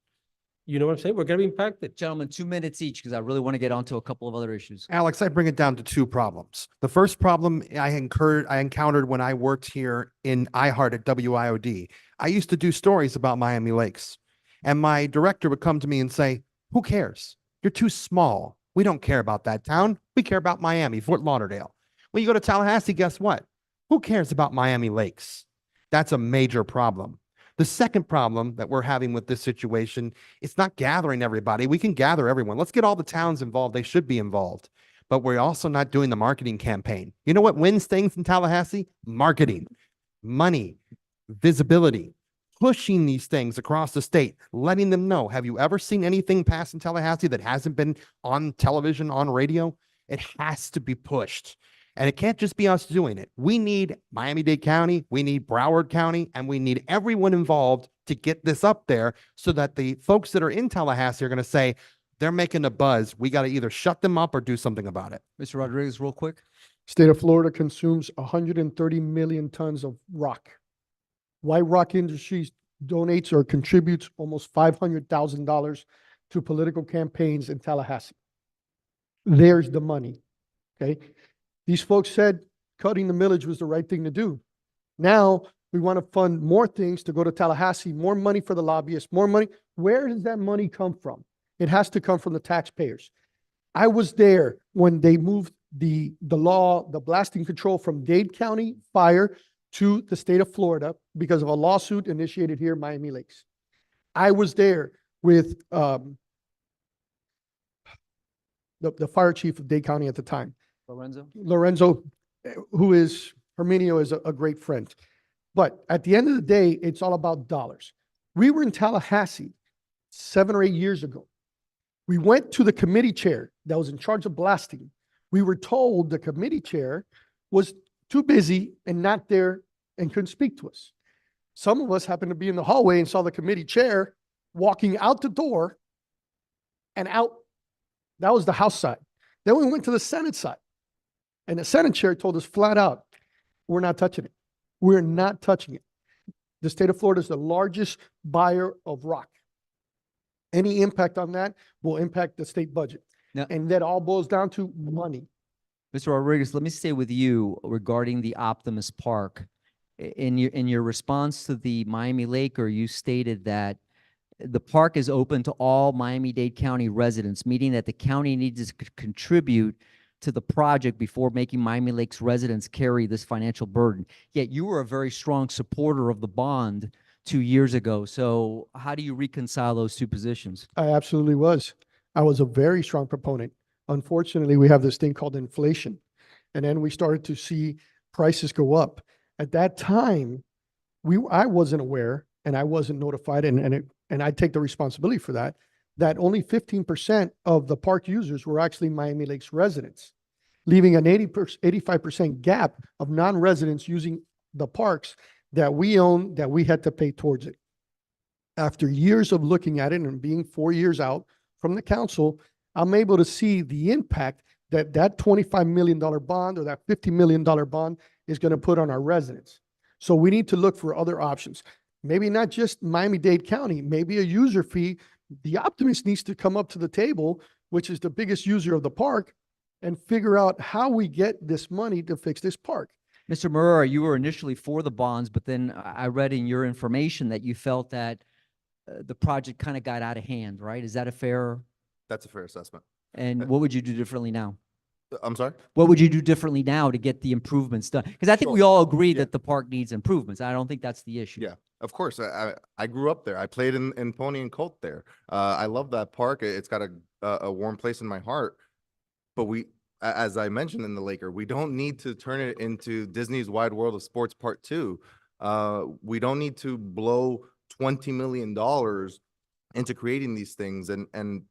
you know what I'm saying? We're going to be impacted. Gentlemen, 2 minutes each, because I really want to get onto a couple of other issues. Alex, I bring it down to two problems. The first problem I encountered when I worked here in iHeart at WIOD. I used to do stories about Miami Lakes, and my director would come to me and say, "Who cares? You're too small. We don't care about that town. We care about Miami, Fort Lauderdale." When you go to Tallahassee, guess what? Who cares about Miami Lakes? That's a major problem. The second problem that we're having with this situation, it's not gathering everybody. We can gather everyone. Let's get all the towns involved. They should be involved. But we're also not doing the marketing campaign. You know what wins things in Tallahassee? Marketing, money, visibility, pushing these things across the state, letting them know. Have you ever seen anything pass in Tallahassee that hasn't been on television, on radio? It has to be pushed. And it can't just be us doing it. We need Miami-Dade County, we need Broward County, and we need everyone involved to get this up there so that the folks that are in Tallahassee are going to say, they're making a buzz. We got to either shut them up or do something about it. Mr. Rodriguez, real quick. State of Florida consumes 130 million tons of rock. White Rock Industries donates or contributes almost $500,000 to political campaigns in Tallahassee. There's the money, okay? These folks said cutting the millage was the right thing to do. Now we want to fund more things to go to Tallahassee, more money for the lobbyists, more money. Where does that money come from? It has to come from the taxpayers. I was there when they moved the law, the blasting control from Dade County Fire to the state of Florida because of a lawsuit initiated here in Miami Lakes. I was there with the fire chief of Dade County at the time. Lorenzo, who is, Herminio is a great friend. But at the end of the day, it's all about dollars. We were in Tallahassee 7 or 8 years ago. We went to the committee chair that was in charge of blasting. We were told the committee chair was too busy and not there and couldn't speak to us. Some of us happened to be in the hallway and saw the committee chair walking out the door and out. That was the House side. Then we went to the Senate side. And the Senate chair told us flat out, we're not touching it. We're not touching it. The state of Florida is the largest buyer of rock. Any impact on that will impact the state budget. Now- And that all boils down to money. Mr. Rodriguez, let me stay with you regarding the Optimist Park. In your response to the Miami Laker, you stated that the park is open to all Miami-Dade County residents, meaning that the county needs to contribute to the project before making Miami Lakes residents carry this financial burden. Yet you were a very strong supporter of the bond 2 years ago. So how do you reconcile those two positions? I absolutely was. I was a very strong proponent. Unfortunately, we have this thing called inflation. And then we started to see prices go up. At that time, I wasn't aware and I wasn't notified, and I take the responsibility for that, that only 15% of the park users were actually Miami Lakes residents, leaving an 85% gap of non-residents using the parks that we own, that we had to pay towards it. After years of looking at it and being 4 years out from the council, I'm able to see the impact that that $25 million bond or that $50 million bond is going to put on our residents. So we need to look for other options. Maybe not just Miami-Dade County, maybe a user fee. The Optimist needs to come up to the table, which is the biggest user of the park, and figure out how we get this money to fix this park. Mr. Morera, you were initially for the bonds, but then I read in your information that you felt that the project kind of got out of hand, right? Is that a fair? That's a fair assessment. And what would you do differently now? I'm sorry? What would you do differently now to get the improvements done? Because I think we Sure. all agree Yeah. that the park needs improvements. I don't think that's the issue. Yeah, of course. I grew up there. I played in Pony and Colt there. I love that park. It's got a warm place in my heart. But as I mentioned in the Laker, we don't need to turn it into Disney's Wide World of Sports Part 2. We don't need to blow $20 million into creating these things and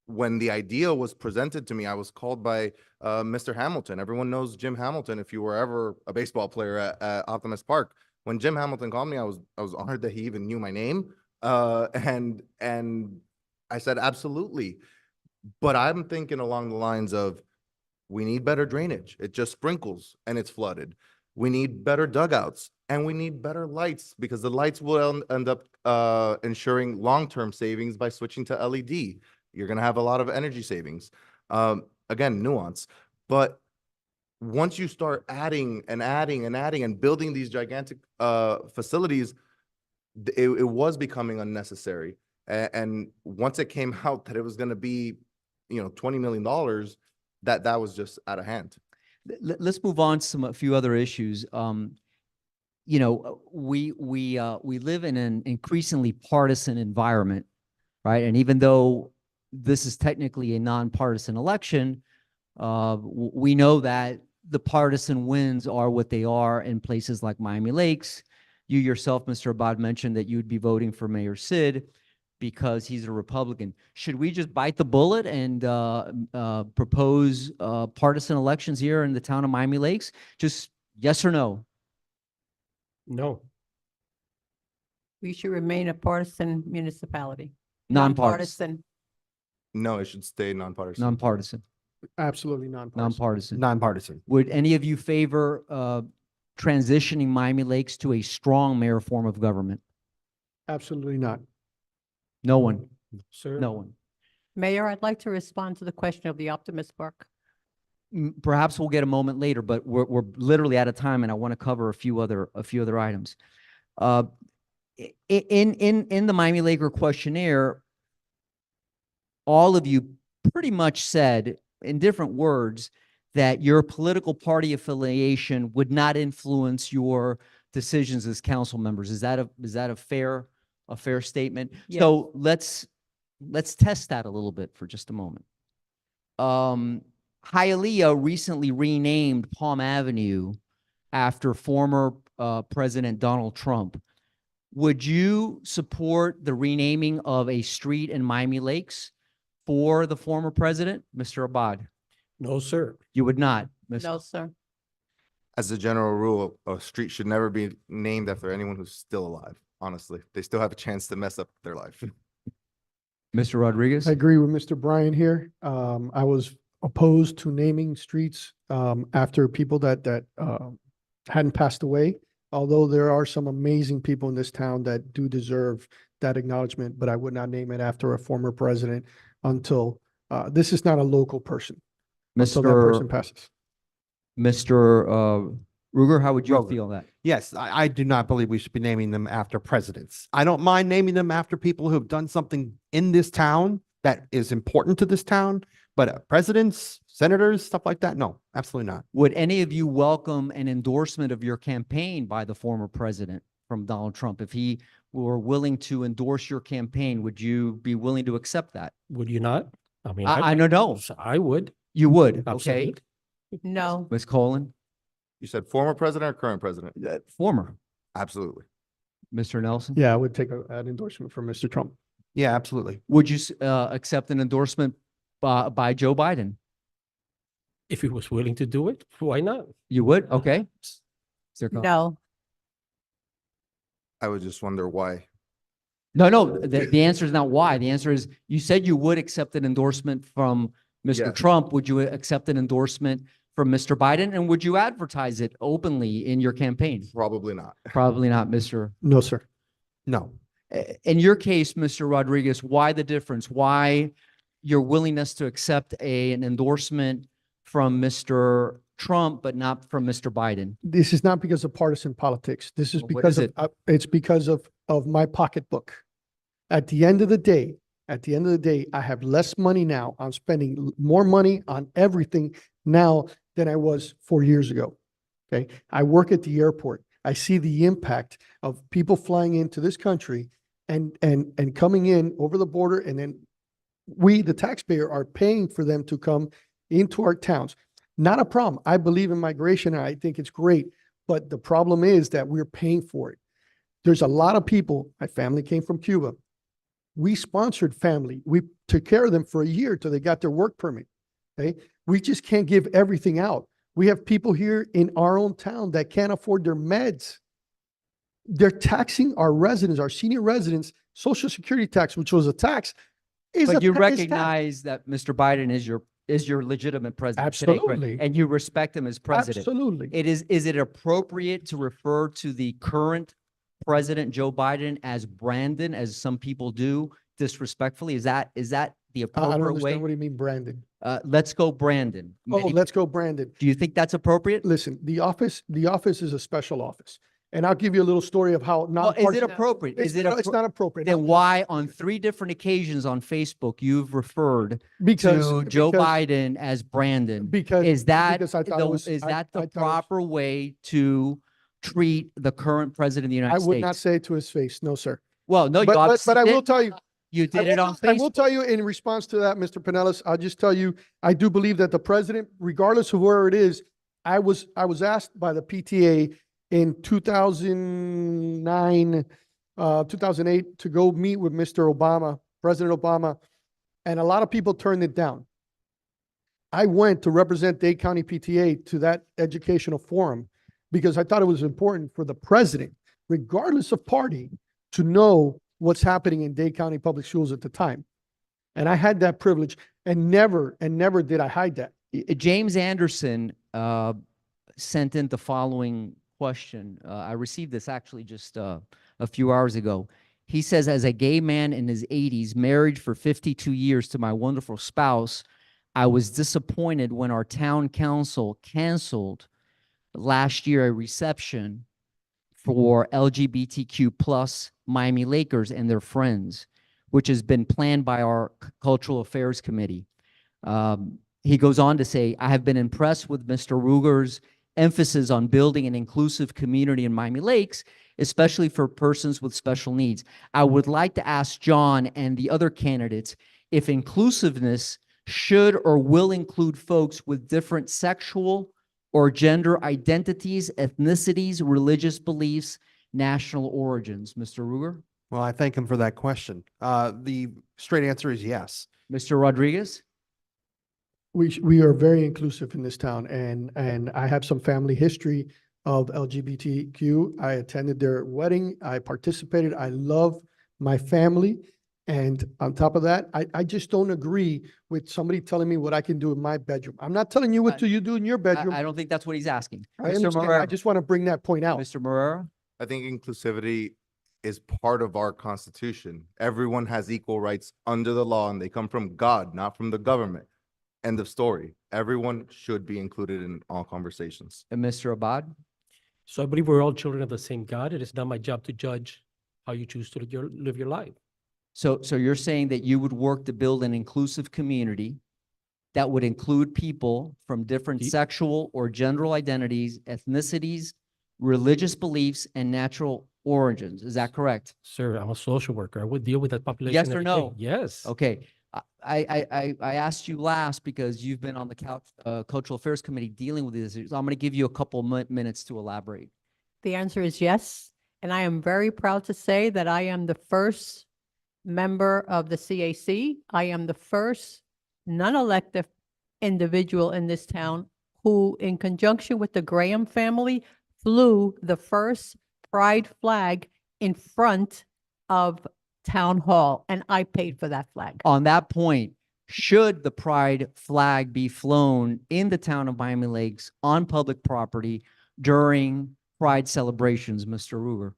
when the idea was presented to me, I was called by Mr. Hamilton. Everyone knows Jim Hamilton if you were ever a baseball player at Optimist Park. When Jim Hamilton called me, I was honored that he even knew my name. And I said, absolutely. But I'm thinking along the lines of, we need better drainage. It just sprinkles and it's flooded. We need better dugouts and we need better lights, because the lights will end up ensuring long-term savings by switching to LED. You're going to have a lot of energy savings. Again, nuance. But once you start adding and building these gigantic facilities, it was becoming unnecessary. And once it came out that it was going to be, $20 million, that was just out of hand. Let's move on to a few other issues. We live in an increasingly partisan environment, right? And even though this is technically a nonpartisan election, we know that the partisan wins are what they are in places like Miami Lakes. You yourself, Mr. Abad, mentioned that you'd be voting for Mayor Sid because he's a Republican. Should we just bite the bullet and propose partisan elections here in the town of Miami Lakes? Just yes or no? No. We should remain a partisan municipality. Nonpartisan. No, it should stay nonpartisan. Nonpartisan. Absolutely nonpartisan. Nonpartisan. Nonpartisan. Would any of you favor transitioning Miami Lakes to a strong mayor form of government? Absolutely not. No one. Sir? No one. Mayor, I'd like to respond to the question of the Optimist Park. Perhaps we'll get a moment later, but we're literally out of time, and I want to cover a few other items. In the Miami Laker questionnaire, all of you pretty much said in different words that your political party affiliation would not influence your decisions as council members. Is that a fair statement? Yes. So let's test that a little bit for just a moment. Hialeah recently renamed Palm Avenue after former President Donald Trump. Would you support the renaming of a street in Miami Lakes for the former president, Mr. Abad? No, sir. You would not, Ms. No, sir. As a general rule, a street should never be named after anyone who's still alive. Honestly, they still have a chance to mess up their life. Mr. Rodriguez? I agree with Mr. Bryan here. I was opposed to naming streets after people that hadn't passed away, although there are some amazing people in this town that do deserve that acknowledgement, but I would not name it after a former president until this is not a local person, until that person passes. Mr. Rogger, how would you Rogger. feel that? Yes, I do not believe we should be naming them after presidents. I don't mind naming them after people who have done something in this town that is important to this town, but presidents, senators, stuff like that, no, absolutely not. Would any of you welcome an endorsement of your campaign by the former president from Donald Trump? If he were willing to endorse your campaign, would you be willing to accept that? Would you not? I mean, I don't know. I would. You would, okay? Absolutely. No. Ms. Colon? You said former president or current president? Former. Absolutely. Mr. Nelson? Yeah, I would take an endorsement from Mr. Trump. Yeah, absolutely. Would you accept an endorsement by Joe Biden? If he was willing to do it, why not? You would? Okay. Sir Colon? No. I would just wonder why. No, the answer is not why. The answer is you said you would accept an endorsement from Mr. Yeah. Trump. Would you accept an endorsement from Mr. Biden? And would you advertise it openly in your campaign? Probably not. Probably not, Mr. No, sir. No. In your case, Mr. Rodriguez, why the difference? Why your willingness to accept an endorsement from Mr. Trump, but not from Mr. Biden? This is not because of partisan politics. This is Well, what because is of, it's because of my pocketbook. At the end of the day, I have less money now. I'm spending more money on everything now than I was 4 years ago. Okay. I work at the airport. I see the impact of people flying into this country and coming in over the border. And then we, the taxpayer, are paying for them to come into our towns. Not a problem. I believe in migration and I think it's great. But the problem is that we're paying for it. There's a lot of people, my family came from Cuba. We sponsored family. We took care of them for a year till they got their work permit. Okay. We just can't give everything out. We have people here in our own town that can't afford their meds. They're taxing our residents, our senior residents, Social Security tax, which was a tax. But you is tax. recognize that Mr. Biden is your legitimate president today, correct? Absolutely. And you respect him as president. Absolutely. Is it appropriate to refer to the current President Joe Biden as Brandon, as some people do disrespectfully? Is that the I don't appropriate understand what way? do you mean, Brandon? Let's go Brandon. Oh, Many- let's go, Brandon. Do you think that's appropriate? Listen, the office is a special office. And I'll give you a little story of how Well, is it nonpartisan. appropriate? It's Is it, it's appro- not appropriate. then why on 3 different occasions on Facebook, you've referred Because, to Joe because- Biden as Brandon? Because. Is that, because I thought it the was- is I- that I the thought it was- proper way to treat the current president of the I United would not States? say it to his face. No, sir. Well, no, you But I obviously will did. tell you, You did it on I will Facebook. tell you in response to that, Mr. Penelas, I'll just tell you, I do believe that the president, regardless of where it is, I was asked by the PTA in 2009, 2008 to go meet with Mr. Obama, President Obama, and a lot of people turned it down. I went to represent Dade County PTA to that educational forum because I thought it was important for the president, regardless of party, to know what's happening in Dade County Public Schools at the time. And I had that privilege and never did I hide that. James Anderson sent in the following question. I received this actually just a few hours ago. He says, as a gay man in his 80s, married for 52 years to my wonderful spouse, I was disappointed when our town council canceled last year a reception for LGBTQ plus Miami Lakers and their friends, which has been planned by our Cultural Affairs Committee. He goes on to say, I have been impressed with Mr. Rogger's emphasis on building an inclusive community in Miami Lakes, especially for persons with special needs. I would like to ask John and the other candidates if inclusiveness should or will include folks with different sexual or gender identities, ethnicities, religious beliefs, national origins. Mr. Rogger? Well, I thank him for that question. The straight answer is yes. Mr. Rodriguez? We are very inclusive in this town and I have some family history of LGBTQ. I attended their wedding. I participated. I love my family. And on top of that, I just don't agree with somebody telling me what I can do in my bedroom. I'm not telling you what you do in your bedroom. I don't think that's what he's asking. I Mr. understand. I Morera? just want to bring that point out. Mr. Morera? I think inclusivity is part of our Constitution. Everyone has equal rights under the law and they come from God, not from the government. End of story. Everyone should be included in all conversations. And Mr. Abad? So I believe we're all children of the same God. It is not my job to judge how you choose to live your life. So you're saying that you would work to build an inclusive community that would include people from different Ye- sexual or gender identities, ethnicities, religious beliefs, and natural origins. Is that correct? Sir, I'm a social worker. I would deal with that population. Yes or every day. no? Yes. Okay. I asked you last because you've been on the Cultural Affairs Committee dealing with these issues. I'm going to give you a couple minutes to elaborate. The answer is yes. And I am very proud to say that I am the first member of the CAC. I am the first non-elective individual in this town who, in conjunction with the Graham family, flew the first pride flag in front of Town Hall, and I paid for that flag. On that point, should the pride flag be flown in the town of Miami Lakes on public property during pride celebrations, Mr. Rogger?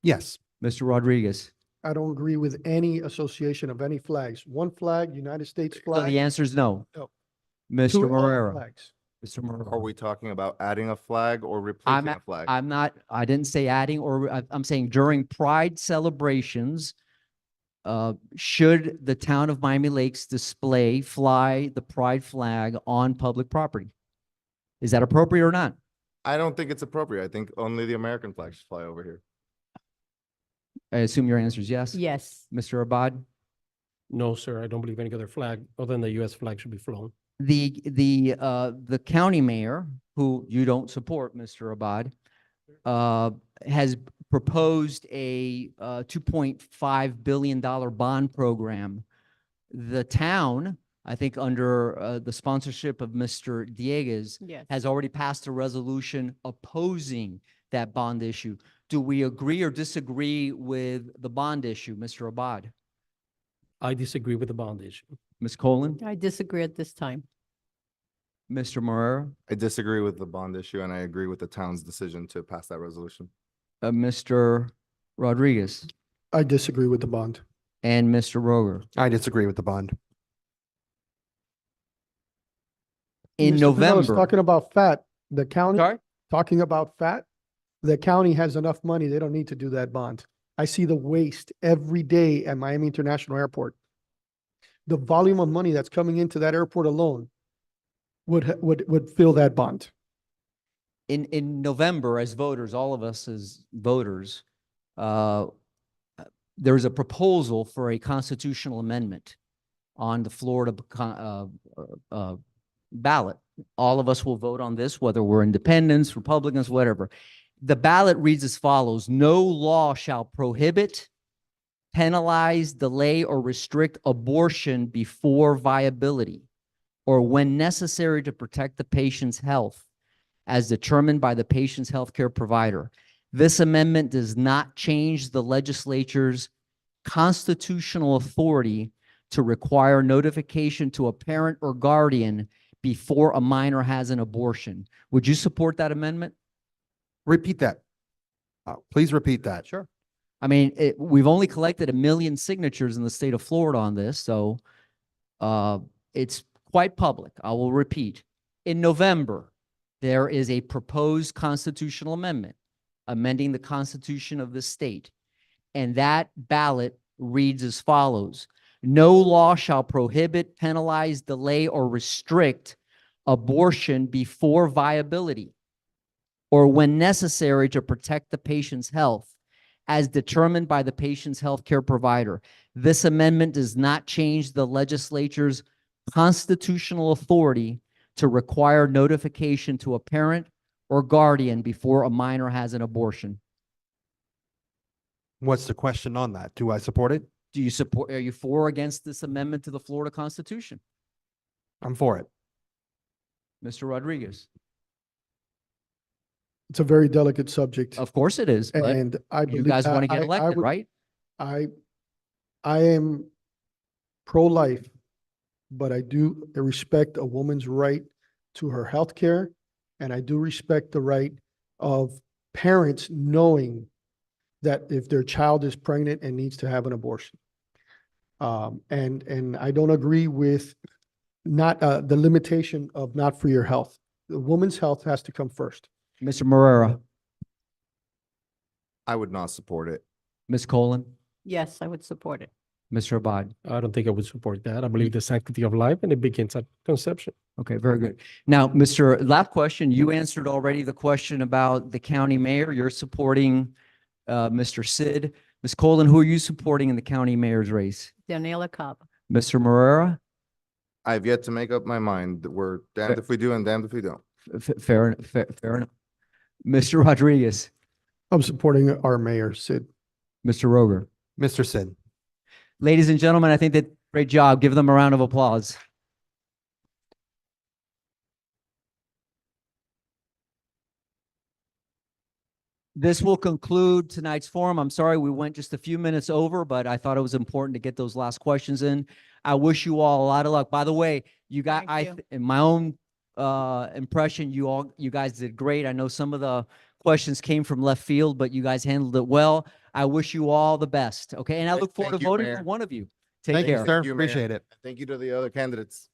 Yes. Mr. Rodriguez? I don't agree with any association of any flags. One flag, United States So flag. the answer is no. No. Mr. two all Morera? flags. Mr. Are Morera? we talking about adding a flag or I'm, replacing a- a flag? I'm not, I didn't say adding I'm saying during pride celebrations, should the town of Miami Lakes fly the pride flag on public property? Is that appropriate or not? I don't think it's appropriate. I think only the American flag should fly over here. I assume your answer is yes? Yes. Mr. Abad? No, sir. I don't believe any other flag other than the U.S. flag should be flown. The county mayor, who you don't support, Mr. Abad, has proposed a $2.5 billion bond program. The town, I think under the sponsorship of Mr. Dieguez, Yes. has already passed a resolution opposing that bond issue. Do we agree or disagree with the bond issue, Mr. Abad? I disagree with the bond issue. Ms. Colon? I disagree at this time. Mr. Morera? I disagree with the bond issue and I agree with the town's decision to pass that resolution. Mr. Rodriguez? I disagree with the bond. And Mr. Rogger? I disagree with the bond. In Mr. Penelas, November. talking about fat, the county, Sorry? talking about fat, the county has enough money. They don't need to do that bond. I see the waste every day at Miami International Airport. The volume of money that's coming into that airport alone would fill that bond. In November, as voters, all of us as voters, there was a proposal for a constitutional amendment on the Florida ballot. All of us will vote on this, whether we're independents, Republicans, whatever. The ballot reads as follows: no law shall prohibit, penalize, delay, or restrict abortion before viability or when necessary to protect the patient's health as determined by the patient's healthcare provider. This amendment does not change the legislature's constitutional authority to require notification to a parent or guardian before a minor has an abortion. Would you support that amendment? Repeat that. Please repeat that. Sure. I mean, we've only collected 1 million signatures in the state of Florida on this, so it's quite public. I will repeat. In November, there is a proposed constitutional amendment amending the Constitution of the state, and that ballot reads as follows: no law shall prohibit, penalize, delay, or restrict abortion before viability or when necessary to protect the patient's health as determined by the patient's healthcare provider. This amendment does not change the legislature's constitutional authority to require notification to a parent or guardian before a minor has an abortion. What's the question on that? Do I support it? Do you support, are you for or against this amendment to the Florida Constitution? I'm for it. Mr. Rodriguez? It's a very delicate subject. Of course it is, but And I you believe. guys want to I- get I elected, would- right? I am pro-life, but I do respect a woman's right to her health care, and I do respect the right of parents knowing that if their child is pregnant and needs to have an abortion. And I don't agree with not, the limitation of not for your health. The woman's health has to come first. Mr. Morera, I would not support it. Ms. Colon, Yes, I would support it. Mr. Abad. I don't think I would support that. I believe the sanctity of life and it begins at conception. Okay, very good. Now, Mr. Last question, you answered already the question about the county mayor. You're supporting Mr. Sid. Ms. Colon, who are you supporting in the county mayor's race? Daniela Cobb. Mr. Morera? I've yet to make up my mind. We're damned if we do and damned if we don't. Fair enough. Mr. Rodriguez? I'm supporting our mayor, Sid. Mr. Rogger? Mr. Sin. Ladies and gentlemen, I think that great job. Give them a round of applause. This will conclude tonight's forum. I'm sorry we went just a few minutes over, but I thought it was important to get those last questions in. I wish you all a lot of luck. By the way, you got, Thank you. in my own impression, you guys did great. I know some of the questions came from left field, but you guys handled it well. I wish you all the best. Okay, and I look forward to Thank you, voting Mayor. for one of you. Take Thank you, care. sir. Thank you, Mayor. Appreciate it. Thank you to the other candidates.